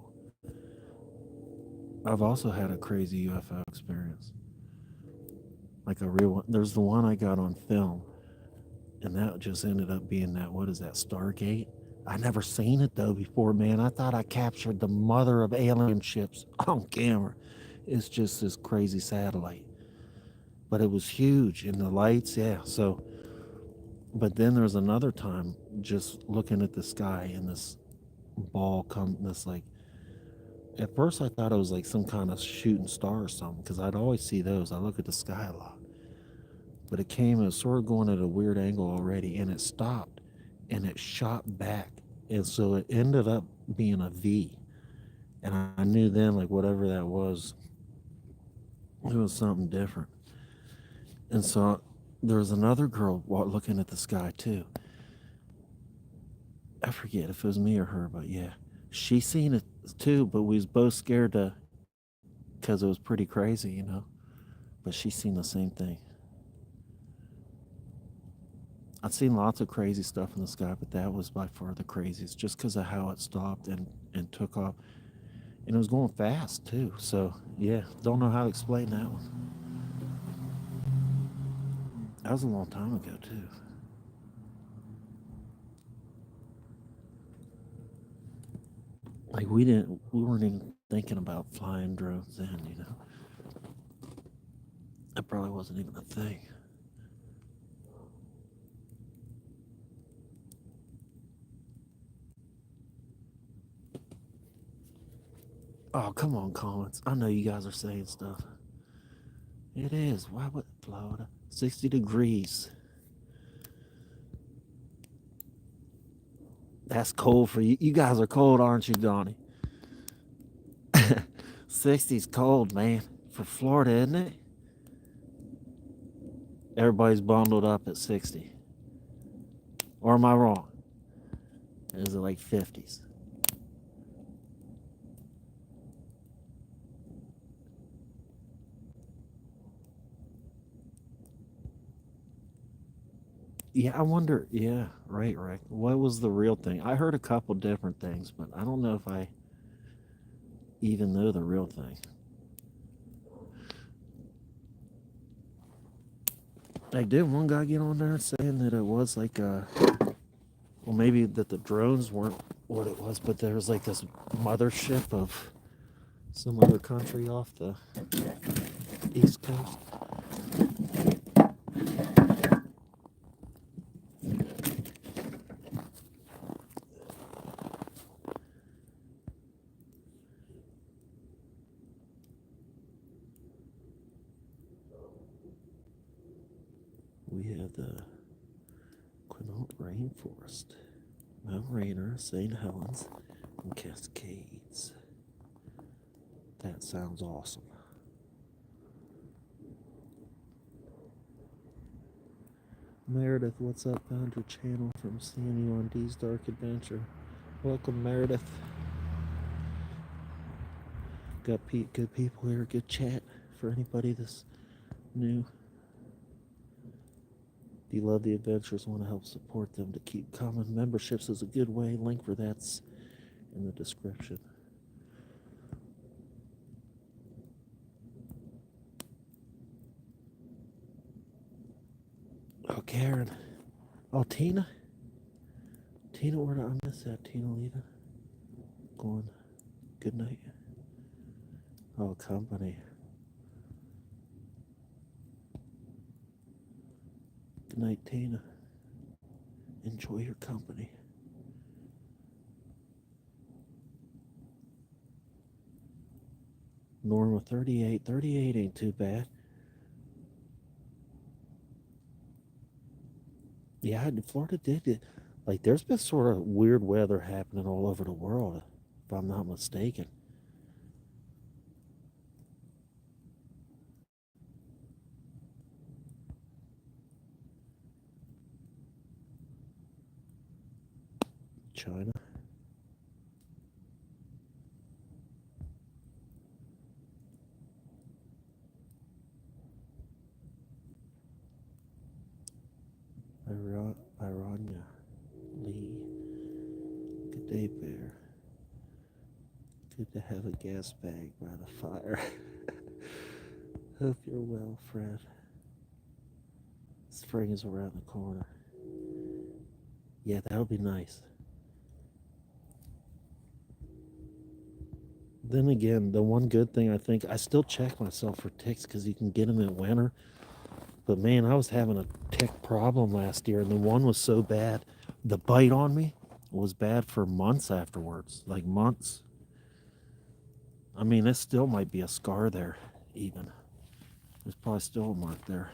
I've also had a crazy UFO experience. Like a real one. There's the one I got on film, and that just ended up being that, what is that, Stargate? I never seen it though before, man. I thought I captured the mother of alien ships on camera. It's just this crazy satellite. But it was huge, and the lights, yeah. So, but then there's another time just looking at the sky, and this ball come, this like, at first I thought it was like some kind of shooting star or something, because I'd always see those. I look at the sky a lot. But it came, it was sort of going at a weird angle already, and it stopped, and it shot back. And so it ended up being a V. And I knew then, like, whatever that was, it was something different. And so there was another girl looking at the sky too. I forget if it was me or her, but yeah, she seen it too. But we was both scared to, because it was pretty crazy, you know. But she seen the same thing. I've seen lots of crazy stuff in the sky, but that was by far the craziest, just because of how it stopped and took off, and it was going fast too. So yeah, don't know how to explain that one. That was a long time ago too. Like we weren't even thinking about flying drones then, you know. That probably wasn't even a thing. Oh, come on, comments. I know you guys are saying stuff. It is. Why would Florida? 60 degrees. That's cold for you. You guys are cold, aren't you, Donnie? 60's cold, man. For Florida, isn't it? Everybody's bundled up at 60. Or am I wrong? Is it like 50s? Yeah, I wonder. Yeah, right, right. What was the real thing? I heard a couple different things, but I don't know if I even know the real thing. Like, did one guy get on there saying that it was like well, maybe that the drones weren't what it was, but there was like this mothership of some other country off the East Coast. We have the Quinault Rainforest, Mount Rainier, St. Helens, and Cascades. That sounds awesome. Meredith, what's up? Found your channel from seeing you on Dee's Dark Adventure. Welcome, Meredith. Got good people here, good chat for anybody that's new. If you love the adventures, want to help support them to keep coming, memberships is a good way. Link for that's in the description. Oh, Karen. Oh, Tina. Tina, where did I miss that? Tina leaving? Going. Good night. Oh, company. Good night, Tina. Enjoy your company. Norma 38. 38 ain't too bad. Yeah, Florida did it. Like, there's been sort of weird weather happening all over the world, if I'm not mistaken. China. Irania Lee. Good day, Bear. Good to have a gas bag by the fire. Hope you're well, Fred. Spring is around the corner. Yeah, that'll be nice. Then again, the one good thing I think, I still check myself for ticks because you can get them in winter. But man, I was having a tick problem last year, and the one was so bad. The bite on me was bad for months afterwards, like months. I mean, it still might be a scar there, even. There's probably still a mark there.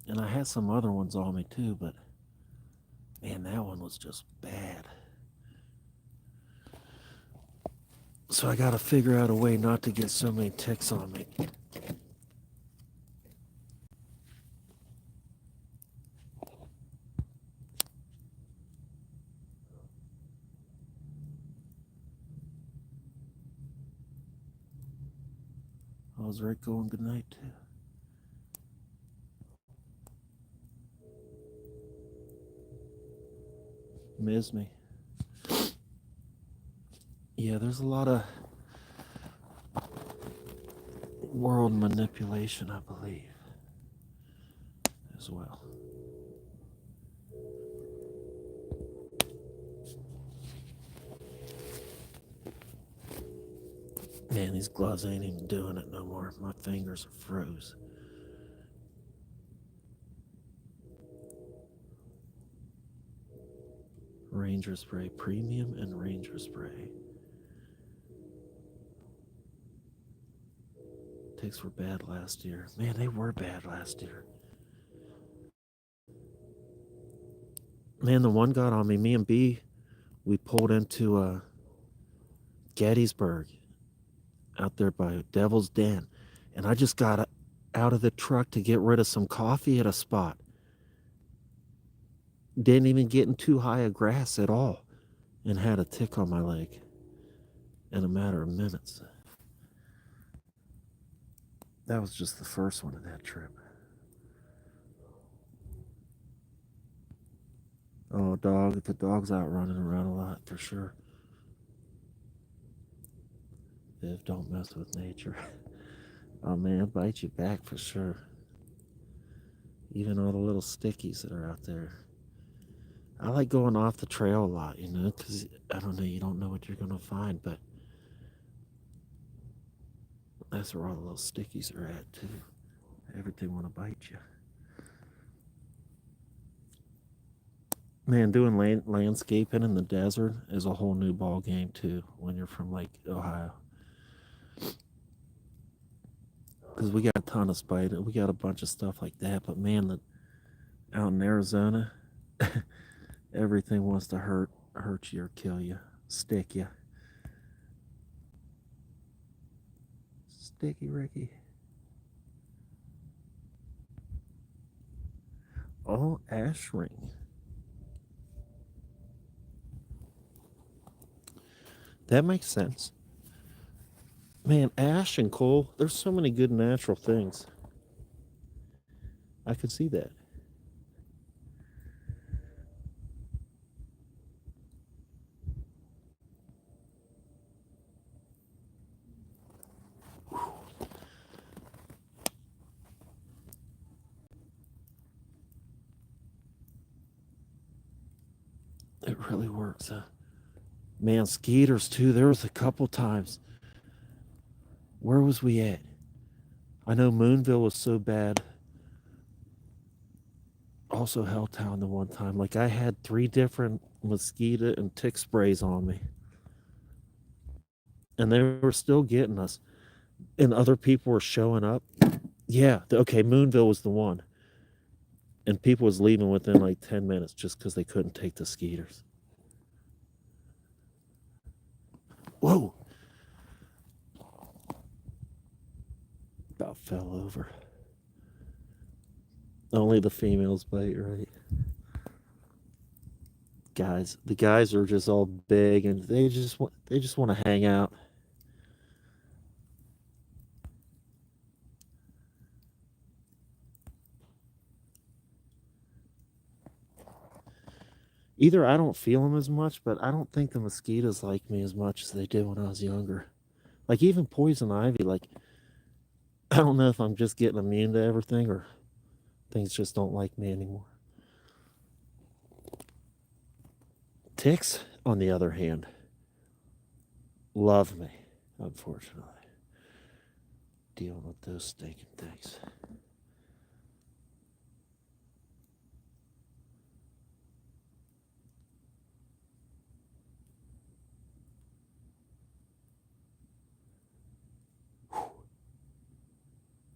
And I had some other ones on me too, but man, that one was just bad. So I gotta figure out a way not to get so many ticks on me. How's Rick going? Good night too. Miss me. Yeah, there's a lot of world manipulation, I believe, as well. Man, these gloves ain't even doing it no more. My fingers are froze. Ranger Spray Premium and Ranger Spray. Ticks were bad last year. Man, they were bad last year. Man, the one got on me. Me and B, we pulled into Gettysburg out there by Devil's Den. And I just got out of the truck to get rid of some coffee at a spot. Didn't even get in too high a grass at all, and had a tick on my leg in a matter of minutes. That was just the first one of that trip. Oh, dog. The dog's out running around a lot for sure. Viv, don't mess with nature. Oh man, bite you back for sure. Even all the little stickies that are out there. I like going off the trail a lot, you know, because I don't know, you don't know what you're going to find, but that's where all the little stickies are at too. Everything want to bite you. Man, doing landscaping in the desert is a whole new ball game too when you're from like Ohio. Because we got a ton of spider, we got a bunch of stuff like that. But man, out in Arizona, everything wants to hurt you or kill you, stick you. Sticky Ricky. Oh, ash ring. That makes sense. Man, ash and coal, there's so many good natural things. I could see that. It really works, huh? Man, skeeters too. There was a couple times. Where was we at? I know Moonville was so bad. Also Helltown the one time. Like I had 3 different mosquito and tick sprays on me. And they were still getting us. And other people were showing up. Yeah, okay, Moonville was the one. And people was leaving within like 10 minutes just because they couldn't take the skeeters. Whoa. About fell over. Only the females bite, right? Guys, the guys are just all big and they just want to hang out. Either I don't feel them as much, but I don't think the mosquitoes like me as much as they did when I was younger. Like even poison ivy, like I don't know if I'm just getting immune to everything or things just don't like me anymore. Ticks, on the other hand, love me, unfortunately. Dealing with those stinking things.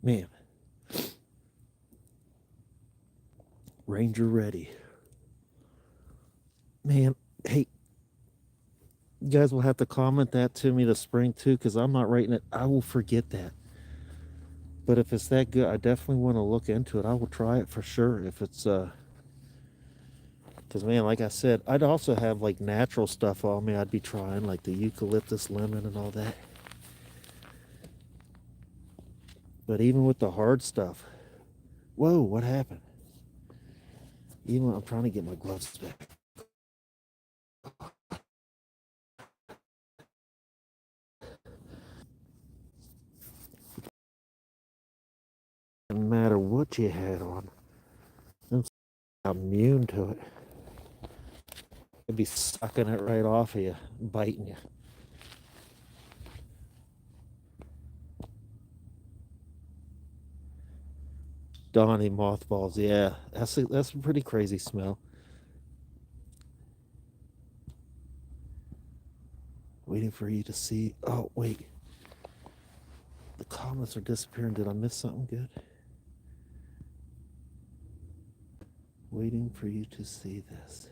Man, Ranger ready. Man, hey, you guys will have to comment that to me this spring too, because I'm not writing it. I will forget that. But if it's that good, I definitely want to look into it. I will try it for sure. If it's because man, like I said, I'd also have like natural stuff on me. I'd be trying like the eucalyptus lemon and all that. But even with the hard stuff, whoa, what happened? Even when I'm trying to get my gloves back. No matter what you had on, I'm immune to it. It'd be sucking it right off of you, biting you. Dawny mothballs, yeah, that's a pretty crazy smell. Waiting for you to see. Oh wait, the comments are disappearing. Did I miss something good? Waiting for you to see this.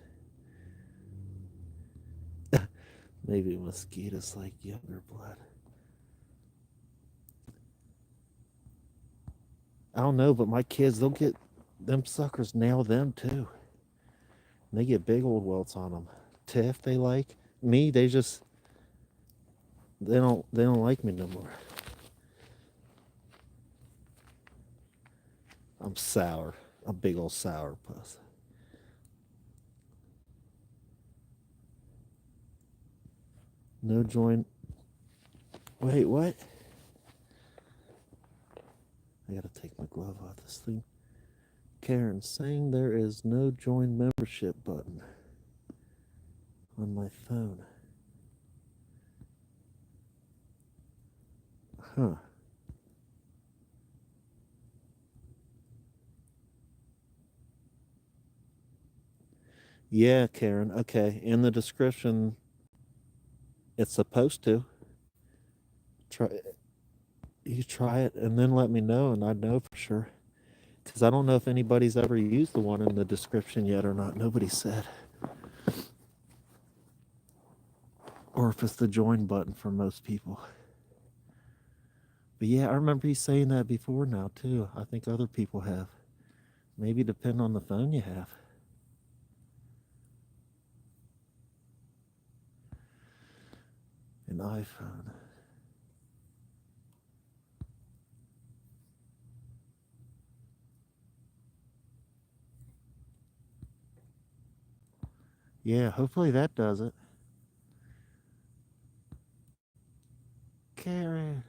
Maybe mosquitoes like younger blood. I don't know, but my kids, they'll get them suckers nail them too. And they get big old welts on them. Tiff, they like me. They don't like me no more. I'm sour. A big old sour puss. No join. Wait, what? I gotta take my glove off this thing. Karen saying there is no join membership button on my phone. Huh. Yeah, Karen. Okay. In the description, it's supposed to. Try you try it and then let me know, and I'd know for sure. Because I don't know if anybody's ever used the one in the description yet or not. Nobody said. Or if it's the join button for most people. But yeah, I remember you saying that before now too. I think other people have. Maybe depend on the phone you have. An iPhone. Yeah, hopefully that does it. Karen.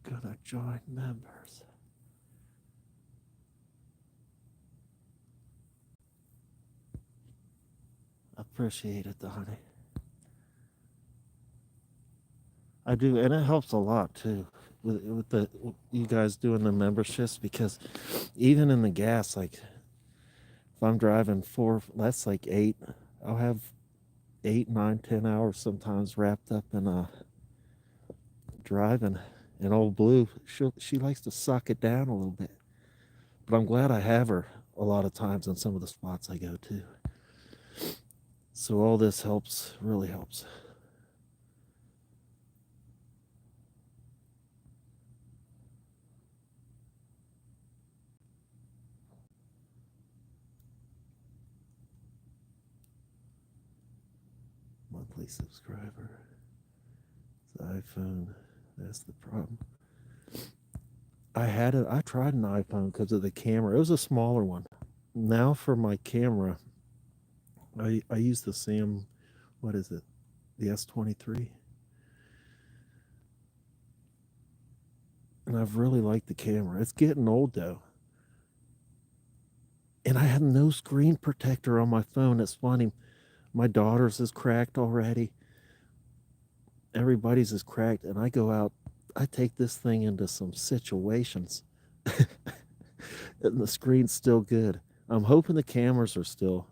Gonna join members. Appreciate it, honey. I do, and it helps a lot too with the you guys doing the memberships because even in the gas, like if I'm driving four, that's like eight. I'll have 8, 9, 10 hours sometimes wrapped up in driving. And old Blue, she likes to suck it down a little bit, but I'm glad I have her a lot of times in some of the spots I go to. So all this helps, really helps. monthly subscriber. The iPhone, that's the problem. I tried an iPhone because of the camera. It was a smaller one. Now for my camera, I use the what is it? The S23. And I've really liked the camera. It's getting old though. And I have no screen protector on my phone. It's funny. My daughter's is cracked already. Everybody's is cracked. And I go out, I take this thing into some situations. And the screen's still good. I'm hoping the cameras are still.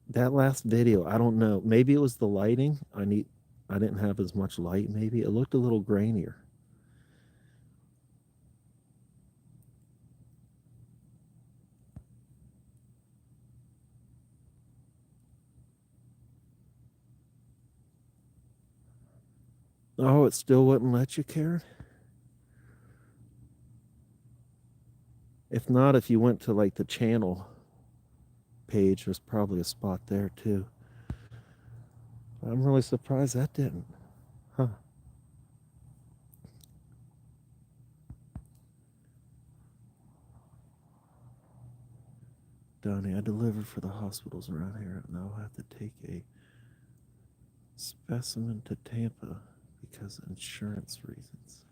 That last video, I don't know. Maybe it was the lighting. I didn't have as much light, maybe. It looked a little grainier. Oh, it still wouldn't let you, Karen? If not, if you went to like the channel page, there's probably a spot there too. I'm really surprised that didn't. Huh. Donnie, I delivered for the hospitals around here, and I'll have to take a specimen to Tampa because of insurance reasons.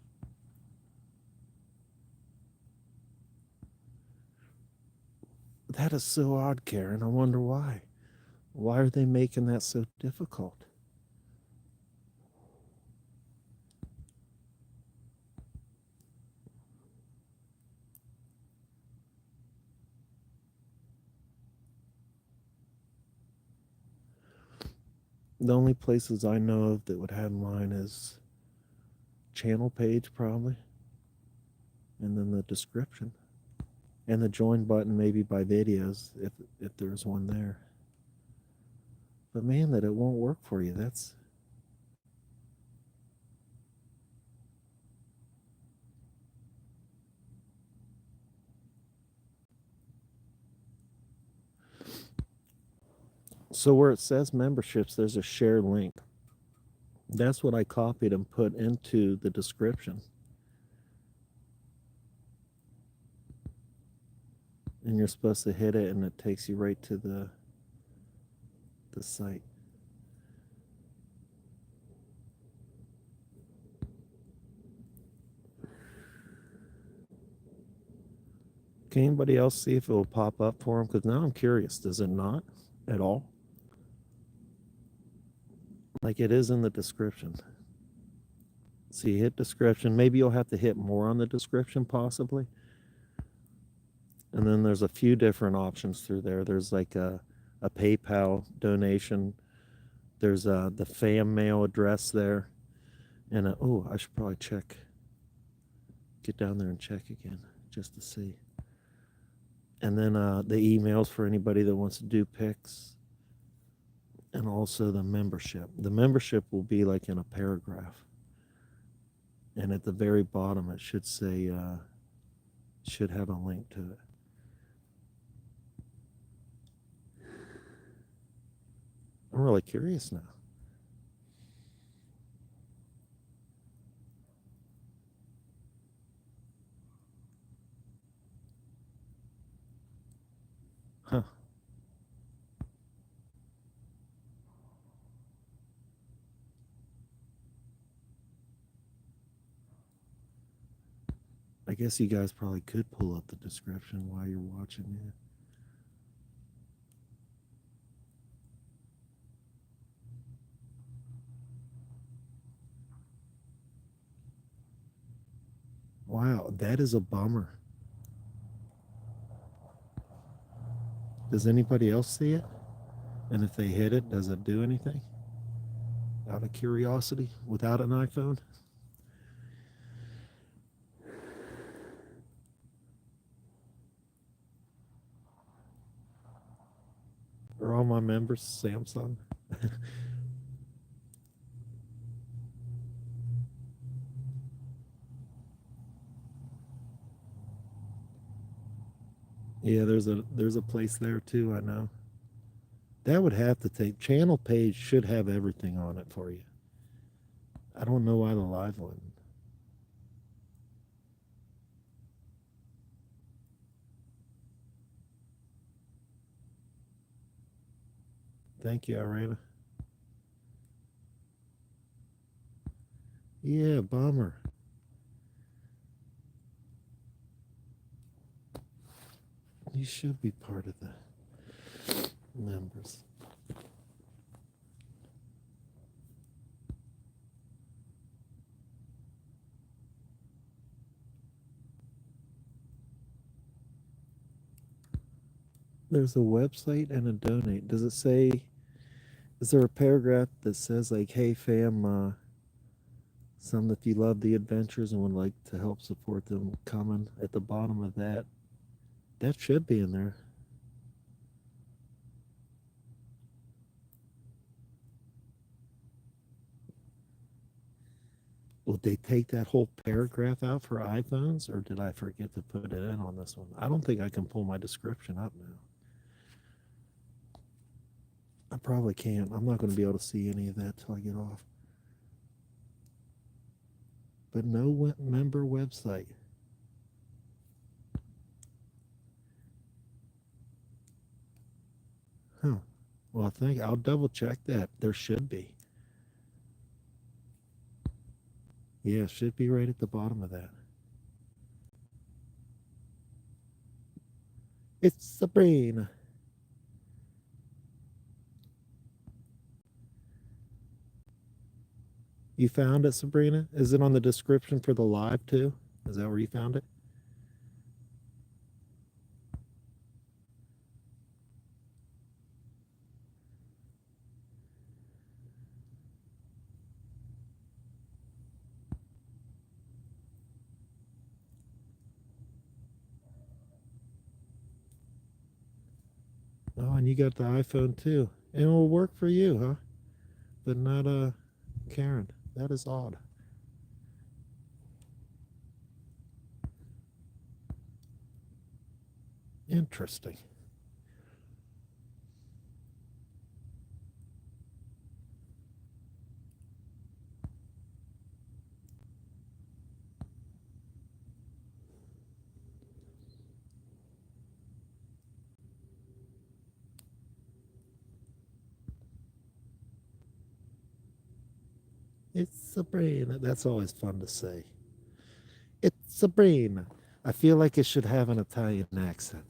That is so odd, Karen. I wonder why. Why are they making that so difficult? The only places I know of that would have mine is channel page probably, and then the description, and the join button maybe by videos if there's one there. But man, that it won't work for you. That's so where it says memberships, there's a share link. That's what I copied and put into the description. And you're supposed to hit it and it takes you right to the site. Can anybody else see if it will pop up for them? Because now I'm curious. Does it not at all? Like it is in the description. So you hit description. Maybe you'll have to hit more on the description possibly. And then there's a few different options through there. There's like a PayPal donation. There's the fan mail address there. And I should probably check. Get down there and check again just to see. And then the emails for anybody that wants to do pics. And also the membership. The membership will be like in a paragraph. And at the very bottom, it should say, should have a link to it. I'm really curious now. Huh. I guess you guys probably could pull up the description while you're watching it. Wow, that is a bummer. Does anybody else see it? And if they hit it, does it do anything? Out of curiosity, without an iPhone? Are all my members Samsung? Yeah, there's a place there too, I know. That would have to take, channel page should have everything on it for you. I don't know why the live one. Thank you, Irena. Yeah, bummer. You should be part of the members. There's a website and a donate. Does it say, is there a paragraph that says like, hey fam, some if you love the adventures and would like to help support them coming at the bottom of that? That should be in there. Would they take that whole paragraph out for iPhones, or did I forget to put it in on this one? I don't think I can pull my description up now. I probably can't. I'm not going to be able to see any of that till I get off. But no member website. Huh. Well, I think I'll double check that. There should be. Yeah, it should be right at the bottom of that. It's Sabrina. You found it, Sabrina? Is it on the description for the live too? Is that where you found it? Oh, and you got the iPhone too. And it will work for you, huh? But not Karen. That is odd. Interesting. It's Sabrina. That's always fun to say. It's Sabrina. I feel like it should have an Italian accent.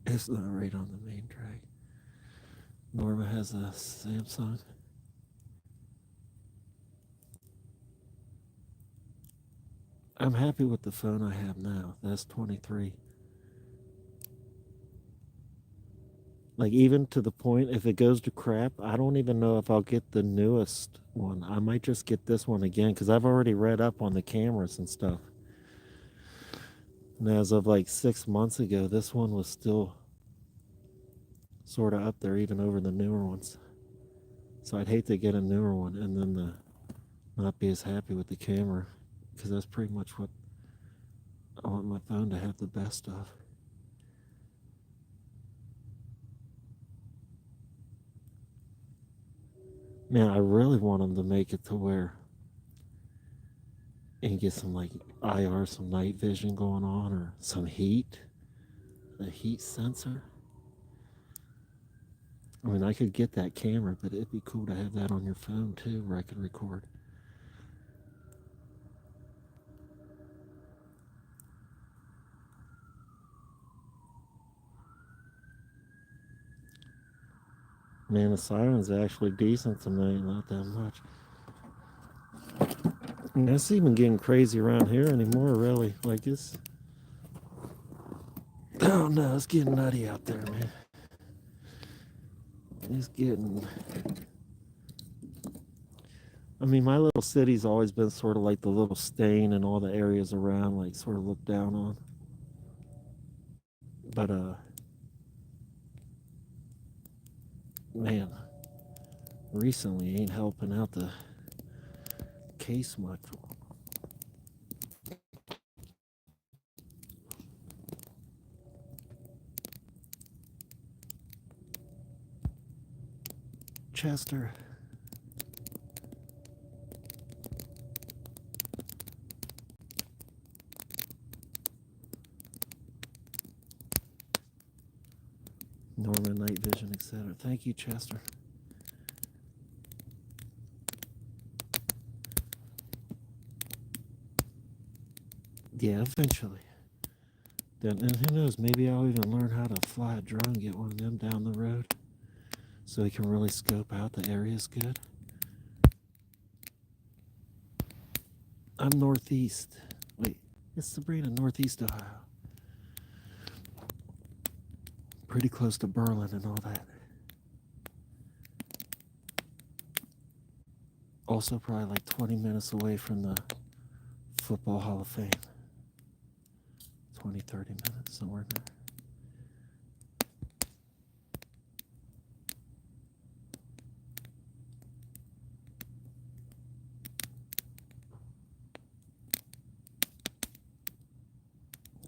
It's not right on the main track. Norma has a Samsung. I'm happy with the phone I have now. That's 23. Like, even to the point, if it goes to crap, I don't even know if I'll get the newest one. I might just get this one again because I've already read up on the cameras and stuff. And as of like 6 months ago, this one was still sort of up there, even over the newer ones. So I'd hate to get a newer one and then not be as happy with the camera because that's pretty much what I want my phone to have the best of. Man, I really want them to make it to where and get some like IR, some night vision going on, or some heat, a heat sensor. I mean, I could get that camera, but it'd be cool to have that on your phone too, where I could record. Man, the siren's actually decent tonight, not that much. And it's even getting crazy around here anymore, really. Like it's, oh no, it's getting nutty out there, man. It's getting. I mean, my little city's always been sort of like the little stain in all the areas around, like sort of looked down on. But man, recently ain't helping out the case much. Chester. Norman, night vision, etc. Thank you, Chester. Yeah, eventually. Then, and who knows, maybe I'll even learn how to fly a drone, get one of them down the road, so we can really scope out the areas good. I'm northeast. Wait, it's Sabrina, northeast Ohio. Pretty close to Berlin and all that. Also probably like 20 minutes away from the Football Hall of Fame. 20, 30 minutes, somewhere in there.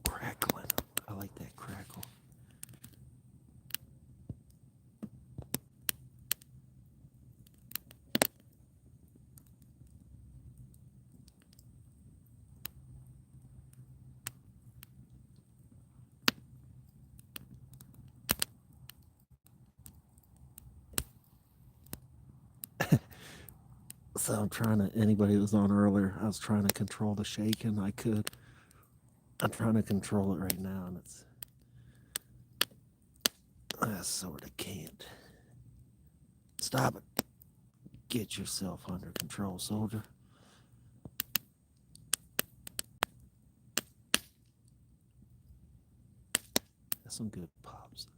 Crackling. I like that crackle. So I'm trying to, anybody that was on earlier, I was trying to control the shaking. I could. I'm trying to control it right now, and I sort of can't. Stop it. Get yourself under control, soldier. That's some good pops.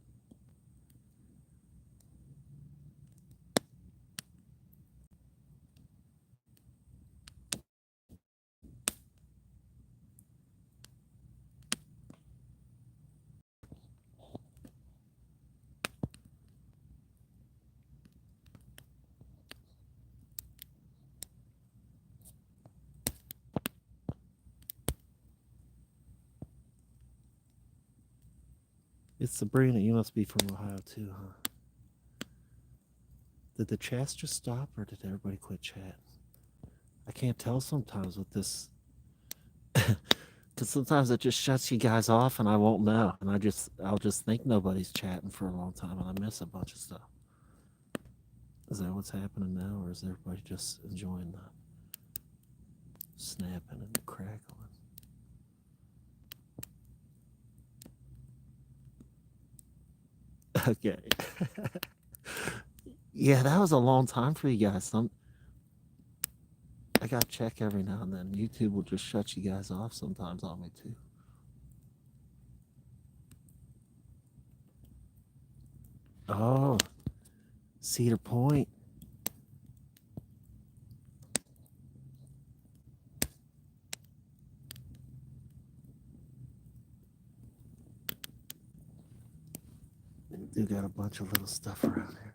It's Sabrina. You must be from Ohio too, huh? Did the chats just stop, or did everybody quit chatting? I can't tell sometimes with this, because sometimes it just shuts you guys off, and I won't know, and I'll just think nobody's chatting for a long time, and I miss a bunch of stuff. Is that what's happening now, or is everybody just enjoying the snapping and the crackling? Okay. Yeah, that was a long time for you guys. I got to check every now and then. YouTube will just shut you guys off sometimes on me too. Oh, Cedar Point. We do got a bunch of little stuff around here.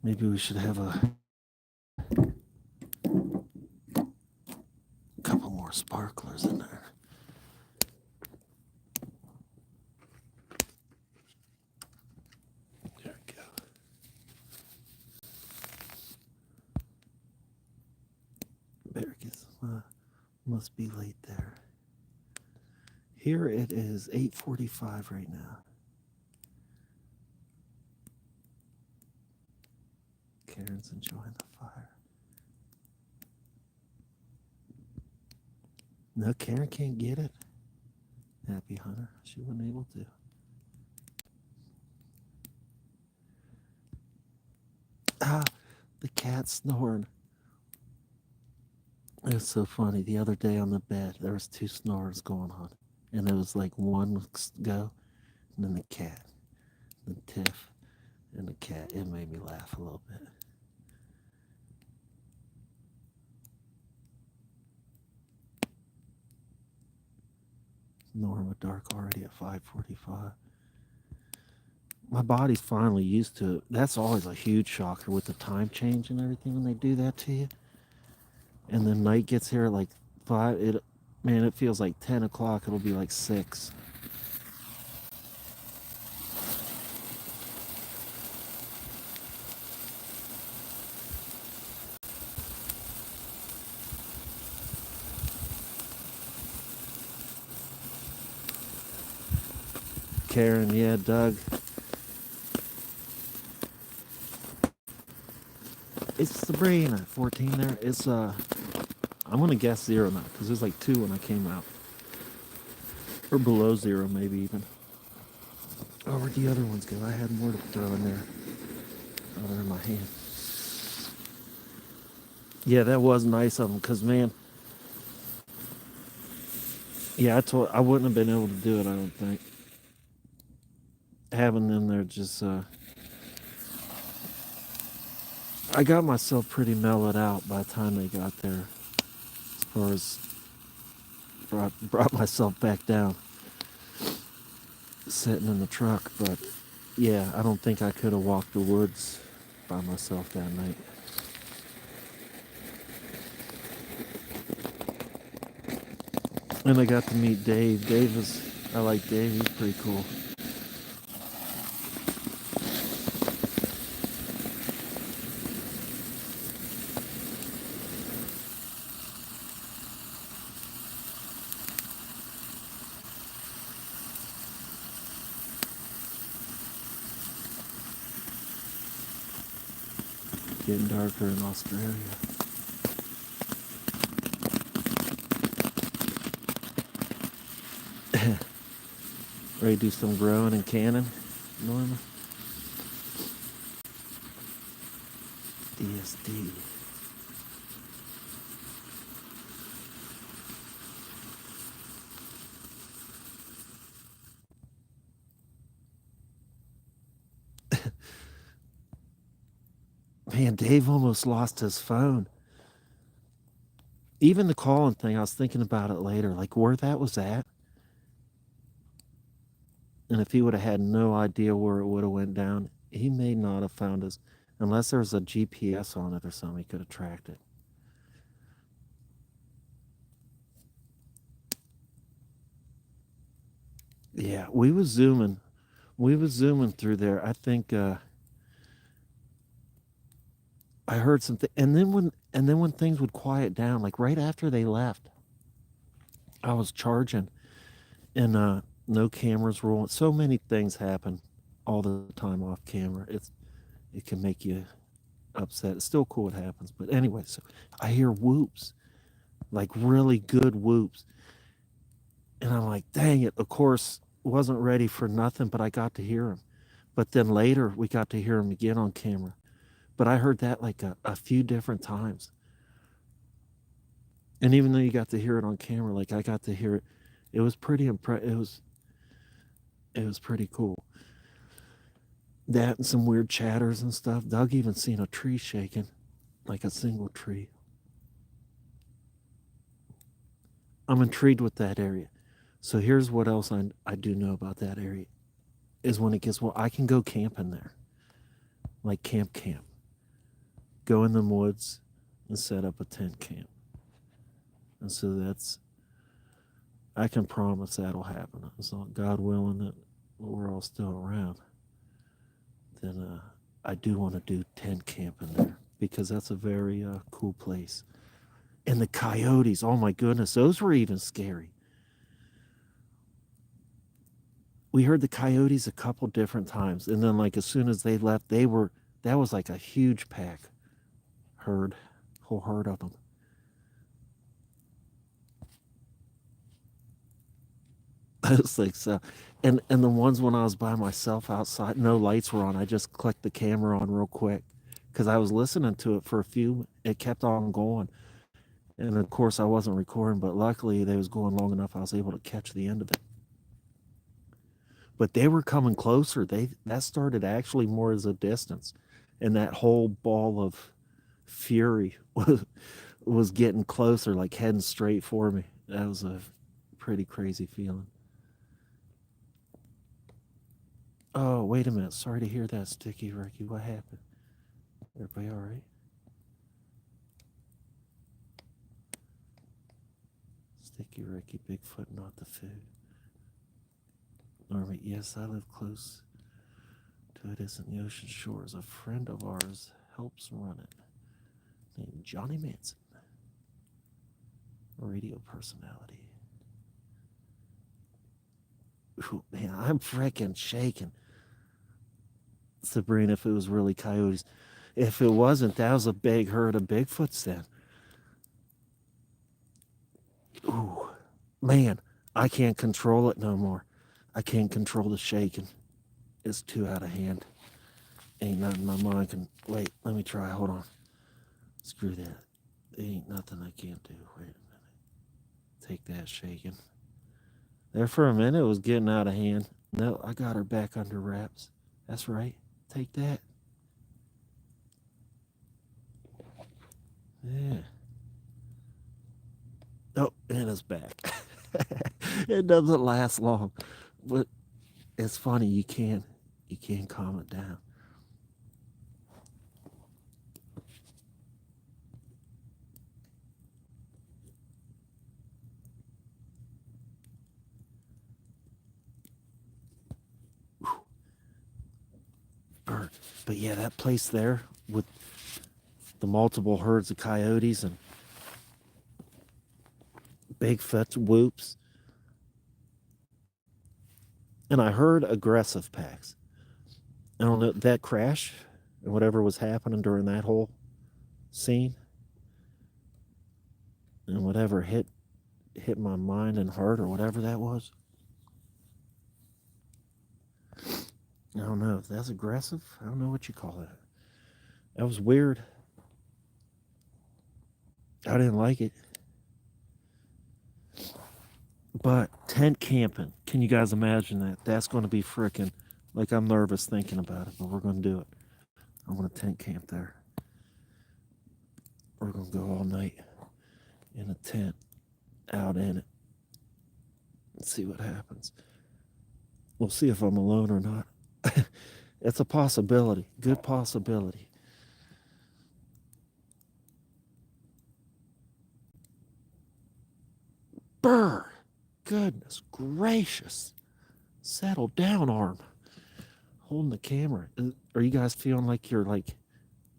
Maybe we should have a couple more sparklers in there. There we go. There it is. Must be late there. Here it is 8:45 right now. Karen's enjoying the fire. No, Karen can't get it. Happy Hunter. She wasn't able to. Ah, the cat snoring. It's so funny. The other day on the bed, there was two snores going on. And it was like one would go, and then the cat. The Tiff and the cat. It made me laugh a little bit. Norma dark already at 5:45. my body's finally used to it. That's always a huge shocker with the time change and everything when they do that to you. And then night gets here at like 5. Man, it feels like 10 o'clock. It'll be like 6. Karen, yeah, Doug. It's Sabrina, 14 there. It's, I'm going to guess 0 now, because there's like 2 when I came out. Or below 0, maybe even. Oh, where'd the other ones go? I had more to throw in there. Oh, they're in my hand. Yeah, that was nice of them, because, man, yeah, I wouldn't have been able to do it, I don't think. Having them there just, I got myself pretty mellowed out by the time they got there. As far as brought myself back down, sitting in the truck. But yeah, I don't think I could have walked the woods by myself that night. And I got to meet Dave. I like Dave. He's pretty cool. Getting darker in Australia. Ready to do some growing and canning, Norma? DSD. Man, Dave almost lost his phone. Even the calling thing, I was thinking about it later, like where that was at. And if he would have had no idea where it would have went down, he may not have found us unless there was a GPS on it or something. He could have tracked it. Yeah, we was zooming through there. I think I heard something, and then when things would quiet down, like right after they left, I was charging, and no cameras rolling. So many things happen all the time off camera. It can make you upset. It's still cool it happens, but anyway, so I hear whoops, like really good whoops, and I'm like, dang it! Of course, wasn't ready for nothing, but I got to hear him. But then later we got to hear him again on camera. But I heard that like a few different times. And even though you got to hear it on camera, like I got to hear it, it was pretty it was pretty cool. That and some weird chatters and stuff. Doug even seen a tree shaking, like a single tree. I'm intrigued with that area. So here's what else I do know about that area is when it gets well, I can go camping there, like camp. Go in the woods and set up a tent camp. And so I can promise that'll happen. As long God willing that we're all still around, then I do want to do tent camping there because that's a very cool place. And the coyotes, oh my goodness, those were even scary. We heard the coyotes a couple different times, and then like as soon as they left, that was like a huge pack, whole herd of them. I was like, so, and the ones when I was by myself outside, no lights were on. I just clicked the camera on real quick because I was listening to it for a few. It kept on going, and of course I wasn't recording, but luckily they was going long enough. I was able to catch the end of it. But they were coming closer. That started actually more as a distance, and that whole ball of fury was getting closer, like heading straight for me. That was a pretty crazy feeling. Oh, wait a minute. Sorry to hear that, Sticky Ricky. What happened? Everybody all right? Sticky Ricky, Bigfoot, not the food. Normie, yes, I live close to it. Isn't the ocean shores. A friend of ours helps run it, named Johnny Manson, a radio personality. Ooh, man, I'm freaking shaking. Sabrina, if it was really coyotes. If it wasn't, that was a big herd of Bigfoots then. Ooh, man, I can't control it no more. I can't control the shaking. It's too out of hand. Ain't nothing my mind can. Wait, let me try. Hold on. Screw that. Ain't nothing I can't do. Wait a minute. Take that shaking. There for a minute, it was getting out of hand. No, I got her back under wraps. That's right. Take that. Yeah. Oh, and it's back. It doesn't last long, but it's funny. You can't calm it down. But yeah, that place there with the multiple herds of coyotes and Bigfoot whoops. And I heard aggressive packs. I don't know, that crash and whatever was happening during that whole scene and whatever hit my mind and heart or whatever that was. I don't know if that's aggressive. I don't know what you call that. That was weird. I didn't like it. But tent camping, can you guys imagine that? That's going to be frickin', like I'm nervous thinking about it, but we're going to do it. I'm going to tent camp there. We're going to go all night in a tent, out in it, and see what happens. We'll see if I'm alone or not. It's a possibility, good possibility. Brr! Goodness gracious. Settle down, arm. Holding the camera. Are you guys feeling like you're like,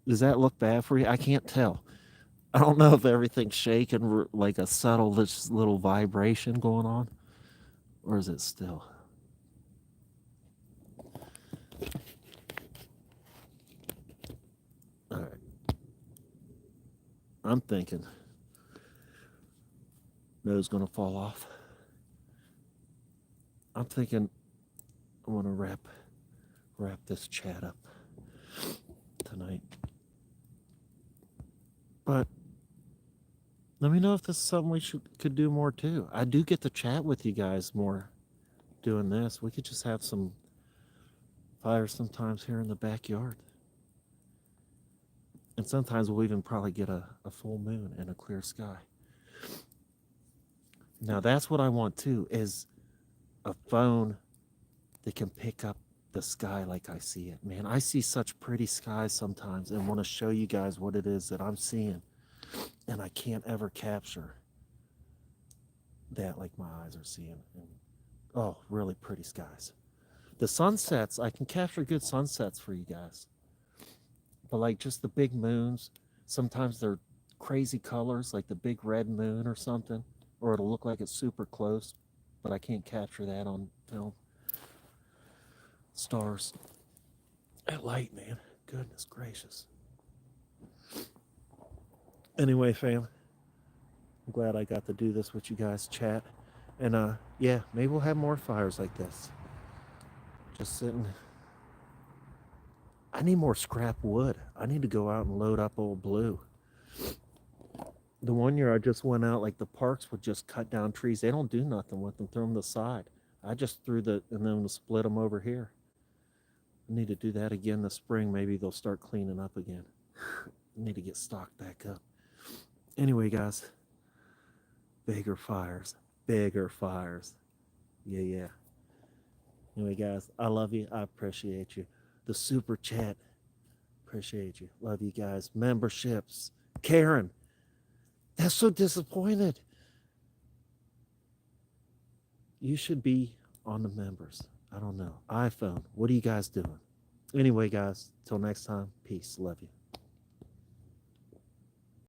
does that look bad for you? I can't tell. I don't know if everything's shaking like a subtle little vibration going on, or is it still? All right. I'm thinking nose gonna fall off. I'm thinking I want to wrap this chat up tonight. But let me know if this is something we could do more too. I do get to chat with you guys more doing this. We could just have some fire sometimes here in the backyard. And sometimes we'll even probably get a full moon and a clear sky. Now that's what I want too, is a phone that can pick up the sky like I see it. Man, I see such pretty skies sometimes and want to show you guys what it is that I'm seeing. And I can't ever capture that like my eyes are seeing. And, oh, really pretty skies. The sunsets, I can capture good sunsets for you guys. But like just the big moons, sometimes they're crazy colors, like the big red moon or something, or it'll look like it's super close, but I can't capture that on film. Stars. That light, man. Goodness gracious. Anyway, fam, I'm glad I got to do this with you guys, chat. And yeah, maybe we'll have more fires like this. Just sitting. I need more scrap wood. I need to go out and load up old Blue. The one year I just went out, like the parks would just cut down trees. They don't do nothing with them, throw them to the side. I just threw and then split them over here. I need to do that again this spring. Maybe they'll start cleaning up again. I need to get stocked back up. Anyway, guys, bigger fires. Bigger fires. Yeah, yeah. Anyway, guys, I love you. I appreciate you. The super chat, appreciate you. Love you guys. Memberships. Karen, that's so disappointed. You should be on the members. I don't know. iPhone. What are you guys doing? Anyway, guys, till next time, peace. Love you.